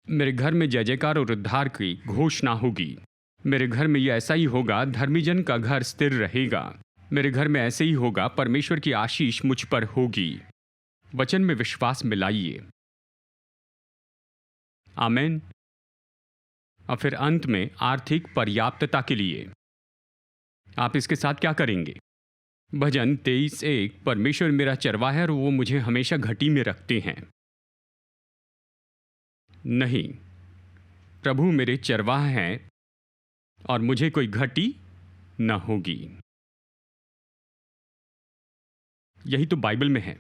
मेरे घर में जय जयकार और उद्धार की घोषणा होगी। मेरे घर में ये ऐसा ही होगा, धर्मी जन का घर स्थिर रहेगा। मेरे घर में ऐसे ही होगा, परमेश्वर की आशीष मुझ पर होगी। वचन में विश्वास मिलाइए। आमीन। और फिर अंत में आर्थिक पर्याप्तता के लिए आप इसके साथ क्या करेंगे? भजन 23:1, परमेश्वर मेरा चरवाहा है और वो मुझे हमेशा घटी में रखते हैं। नहीं, प्रभु मेरे चरवाहा हैं और मुझे कोई घटी न होगी। यही तो बाइबल में है।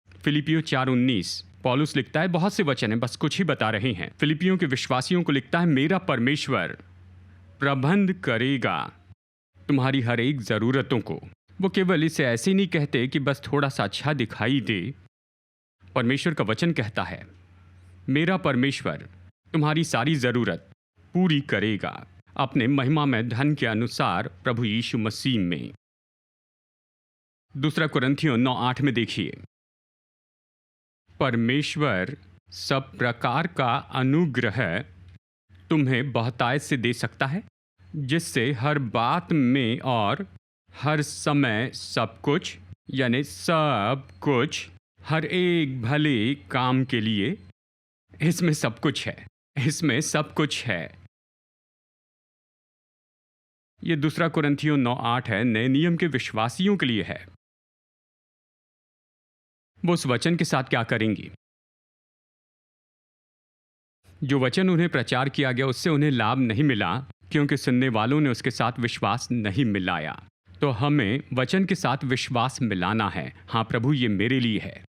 फिलिपियों 4:19 पौलुस लिखता है, बहुत से वचन हैं, बस कुछ ही बता रहे हैं। फिलिपियों के विश्वासियों को लिखता है, मेरा परमेश्वर प्रबंध करेगा तुम्हारी हर एक ज़रूरतों को। वो केवल इसे ऐसे नहीं कहते कि बस थोड़ा सा अच्छा दिखाई दे। परमेश्वर का वचन कहता है, मेरा परमेश्वर तुम्हारी सारी ज़रूरत पूरी करेगा अपने महिमा में धन के अनुसार प्रभु यीशु मसीह में। 2 कुरिन्थियों 9:8 में देखिए, परमेश्वर सब प्रकार का अनुग्रह तुम्हें बहुतायत से दे सकता है, जिससे हर बात में और हर समय सब कुछ, यानी सब कुछ, हर एक भले काम के लिए, इसमें सब कुछ है, इसमें सब कुछ है। ये 2 कुरिन्थियों 9:8 है, नए नियम के विश्वासियों के लिए है। वो उस वचन के साथ क्या करेंगी? जो वचन उन्हें प्रचार किया गया उससे उन्हें लाभ नहीं मिला, क्योंकि सुनने वालों ने उसके साथ विश्वास नहीं मिलाया। तो हमें वचन के साथ विश्वास मिलाना है। हाँ प्रभु, ये मेरे लिए है।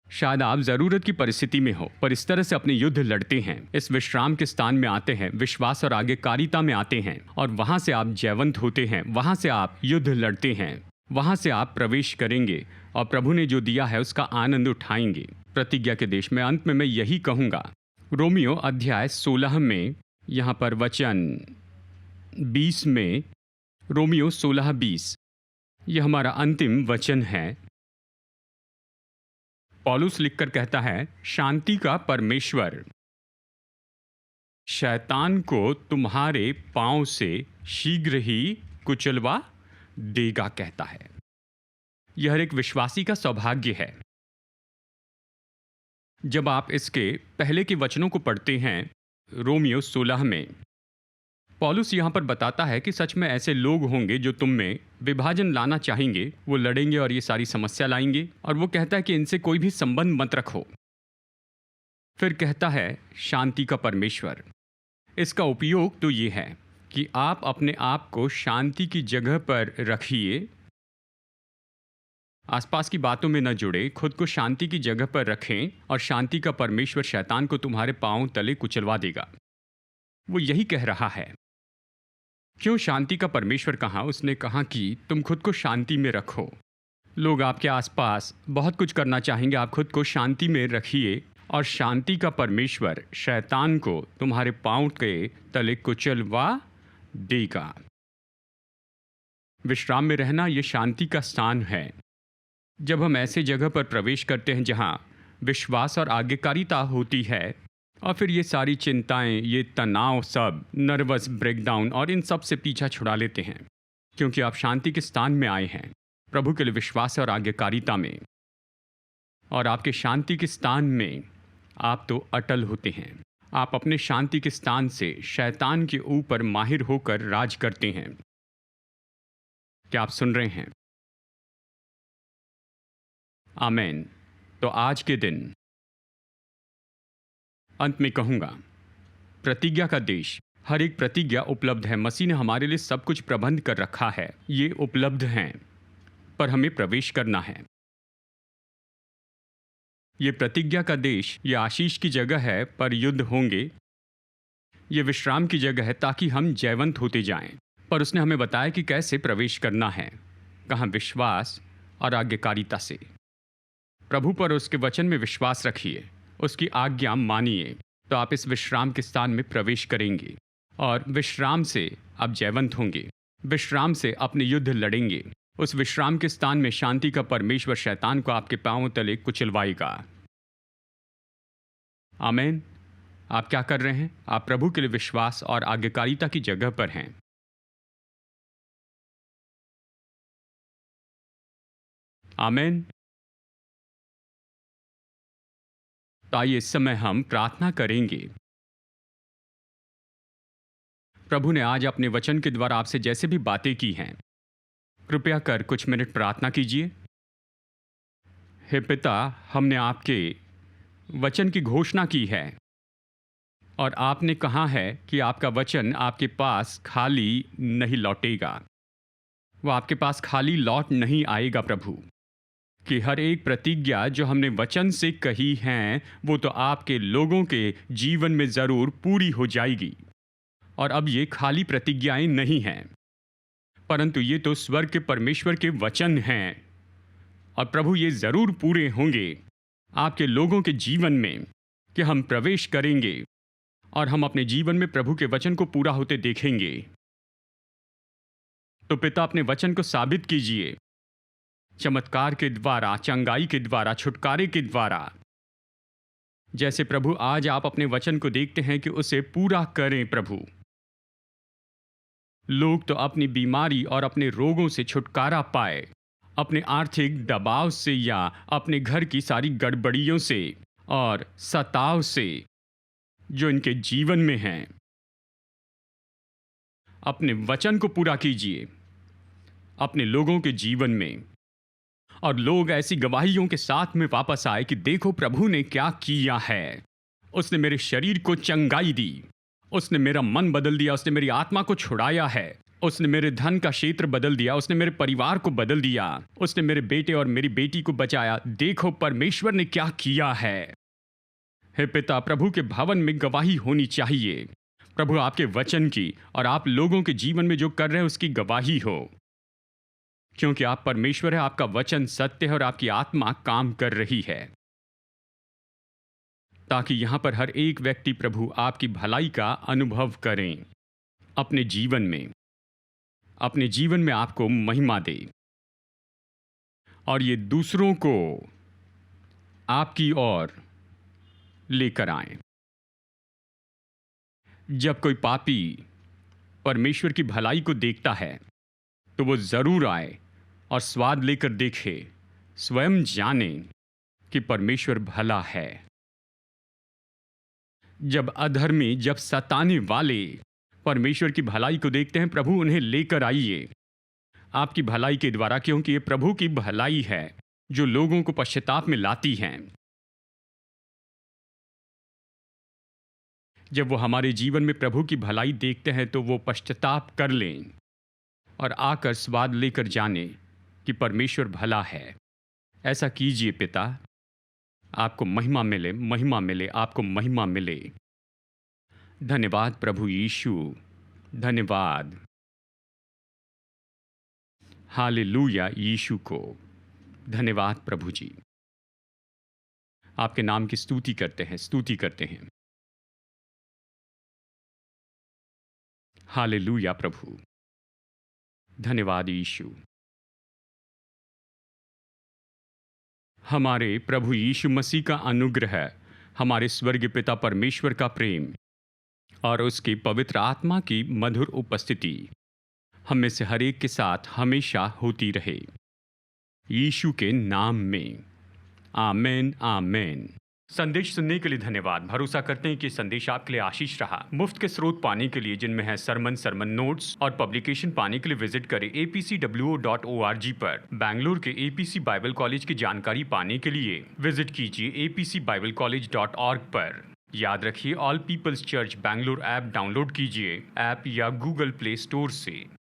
शायद आप ज़रूरत की परिस्थिति में हो, पर इस तरह से अपने युद्ध लड़ते हैं। इस विश्राम के स्थान में आते हैं, विश्वास और आज्ञाकारिता में आते हैं, और वहाँ से आप जयवंत होते हैं। वहाँ से आप युद्ध लड़ते हैं, वहाँ से आप प्रवेश करेंगे और प्रभु ने जो दिया है उसका आनंद उठाएंगे प्रतिज्ञा के देश में। अंत में मैं यही कहूँगा, रोमियो अध्याय 16 में यहाँ पर वचन 20 में रोमियो 16:20 ये हमारा अंतिम वचन है। पौलुस लिखकर कहता है, शांति का परमेश्वर शैतान को तुम्हारे पांव से शीघ्र ही कुचलवा देगा, कहता है। यह हर एक विश्वासी का सौभाग्य है। जब आप इसके पहले के वचनों को पढ़ते हैं, रोमियो 16 में पौलुस यहाँ पर बताता है कि सच में ऐसे लोग होंगे जो तुम में विभाजन लाना चाहेंगे, वो लड़ेंगे और ये सारी समस्या लाएंगे, और वो कहता है कि इनसे कोई भी संबंध मत रखो। फिर कहता है शांति का परमेश्वर। इसका उपयोग तो ये है कि आप अपने आप को शांति की जगह पर रखिए, आसपास की बातों में न जुड़े, खुद को शांति की जगह पर रखें, और शांति का परमेश्वर शैतान को तुम्हारे पांव तले कुचलवा देगा। वो यही कह रहा है। क्यों शांति का परमेश्वर कहा? उसने कहा कि तुम खुद को शांति में रखो। लोग आपके आसपास बहुत कुछ करना चाहेंगे, आप खुद को शांति में रखिए, और शांति का परमेश्वर शैतान को तुम्हारे पांव के तले कुचलवा देगा। विश्राम में रहना ये शांति का स्थान है। जब हम ऐसे जगह पर प्रवेश करते हैं जहाँ विश्वास और आज्ञाकारिता होती है, और फिर ये सारी चिंताएं, ये तनाव, सब नर्वस ब्रेकडाउन और इन सब से पीछा छुड़ा लेते हैं, क्योंकि आप शांति के स्थान में आए हैं, प्रभु के लिए विश्वास और आज्ञाकारिता में। और आपके शांति के स्थान में आप तो अटल होते हैं। आप अपने शांति के स्थान से शैतान के ऊपर माहिर होकर राज करते हैं। क्या आप सुन रहे हैं? आमीन। तो आज के दिन अंत में कहूँगा, प्रतिज्ञा का देश। हर एक प्रतिज्ञा उपलब्ध है। मसीह ने हमारे लिए सब कुछ प्रबंध कर रखा है। ये उपलब्ध हैं, पर हमें प्रवेश करना है। ये प्रतिज्ञा का देश, ये आशीष की जगह है, पर युद्ध होंगे। ये विश्राम की जगह है ताकि हम जयवंत होते जाएं। पर उसने हमें बताया कि कैसे प्रवेश करना है। कहाँ? विश्वास और आज्ञाकारिता से। प्रभु पर, उसके वचन में विश्वास रखिए, उसकी आज्ञा मानिए, तो आप इस विश्राम के स्थान में प्रवेश करेंगे, और विश्राम से आप जयवंत होंगे। विश्राम से अपने युद्ध लड़ेंगे। उस विश्राम के स्थान में शांति का परमेश्वर शैतान को आपके पांवों तले कुचलवाएगा। आमीन। आप क्या कर रहे हैं? आप प्रभु के लिए विश्वास और आज्ञाकारिता की जगह पर हैं। आमीन। तो आइए इस समय हम प्रार्थना करेंगे। प्रभु ने आज अपने वचन के द्वारा आपसे जैसे भी बातें की हैं, कृपया कर कुछ मिनट प्रार्थना कीजिए। हे पिता, हमने आपके वचन की घोषणा की है, और आपने कहा है कि आपका वचन आपके पास खाली नहीं लौटेगा। वह आपके पास खाली लौट नहीं आएगा प्रभु, कि हर एक प्रतिज्ञा जो हमने वचन से कही हैं, वो तो आपके लोगों के जीवन में ज़रूर पूरी हो जाएगी। और अब ये खाली प्रतिज्ञाएं नहीं हैं, परंतु ये तो स्वर्ग के परमेश्वर के वचन हैं, और प्रभु ये ज़रूर पूरे होंगे आपके लोगों के जीवन में, कि हम प्रवेश करेंगे और हम अपने जीवन में प्रभु के वचन को पूरा होते देखेंगे। तो पिता, अपने वचन को साबित कीजिए, चमत्कार के द्वारा, चंगाई के द्वारा, छुटकारे के द्वारा। जैसे प्रभु आज आप अपने वचन को देखते हैं कि उसे पूरा करें प्रभु। लोग तो अपनी बीमारी और अपने रोगों से छुटकारा पाए, अपने आर्थिक दबाव से या अपने घर की सारी गड़बड़ियों से और सताव से जो इनके जीवन में हैं। अपने वचन को पूरा कीजिए अपने लोगों के जीवन में, और लोग ऐसी गवाहियों के साथ में वापस आए कि देखो प्रभु ने क्या किया है। उसने मेरे शरीर को चंगाई दी, उसने मेरा मन बदल दिया, उसने मेरी आत्मा को छुड़ाया है, उसने मेरे धन का क्षेत्र बदल दिया, उसने मेरे परिवार को बदल दिया, उसने मेरे बेटे और मेरी बेटी को बचाया। देखो परमेश्वर ने क्या किया है। हे पिता, प्रभु के भवन में गवाही होनी चाहिए। प्रभु आपके वचन की और आप लोगों के जीवन में जो कर रहे हैं उसकी गवाही हो, क्योंकि आप परमेश्वर है, आपका वचन सत्य है और आपकी आत्मा काम कर रही है, ताकि यहां पर हर एक व्यक्ति प्रभु आपकी भलाई का अनुभव करें। अपने जीवन में आपको महिमा दे और ये दूसरों को आपकी ओर लेकर आए। जब कोई पापी परमेश्वर की भलाई को देखता है तो वो जरूर आए और स्वाद लेकर देखे, स्वयं जाने कि परमेश्वर भला है। जब अधर्मी, जब सताने वाले परमेश्वर की भलाई को देखते हैं, प्रभु उन्हें लेकर आइए आपकी भलाई के द्वारा, क्योंकि ये प्रभु की भलाई है जो लोगों को पश्चाताप में लाती है। जब वो हमारे जीवन में प्रभु की भलाई देखते हैं तो वो पश्चाताप कर लें और आकर स्वाद लेकर जाने कि परमेश्वर भला है। ऐसा कीजिए पिता, आपको महिमा मिले, महिमा मिले, आपको महिमा मिले। धन्यवाद प्रभु यीशु, धन्यवाद। हालेलुया यीशु को धन्यवाद प्रभु जी। आपके नाम की स्तुति करते हैं, स्तुति करते हैं। हालेलुया प्रभु, धन्यवाद यीशु। हमारे प्रभु यीशु मसीह का अनुग्रह, हमारे स्वर्गीय पिता परमेश्वर का प्रेम और उसकी पवित्र आत्मा की मधुर उपस्थिति हम में से हर एक के साथ हमेशा होती रहे, यीशु के नाम में। आमेन, आमेन। संदेश सुनने के लिए धन्यवाद। भरोसा करते हैं कि संदेश आपके लिए आशीष रहा। मुफ्त के स्रोत पाने के लिए, जिनमें है सरमन नोट्स और पब्लिकेशन, पाने के लिए विजिट करें apcwo.org पर। बैंगलोर के एपीसी बाइबल कॉलेज की जानकारी पाने के लिए विजिट कीजिए apcbiblecollege.org पर। याद रखिए, all peoples church Bangalore app download कीजिए ऐप या गूगल प्ले स्टोर से।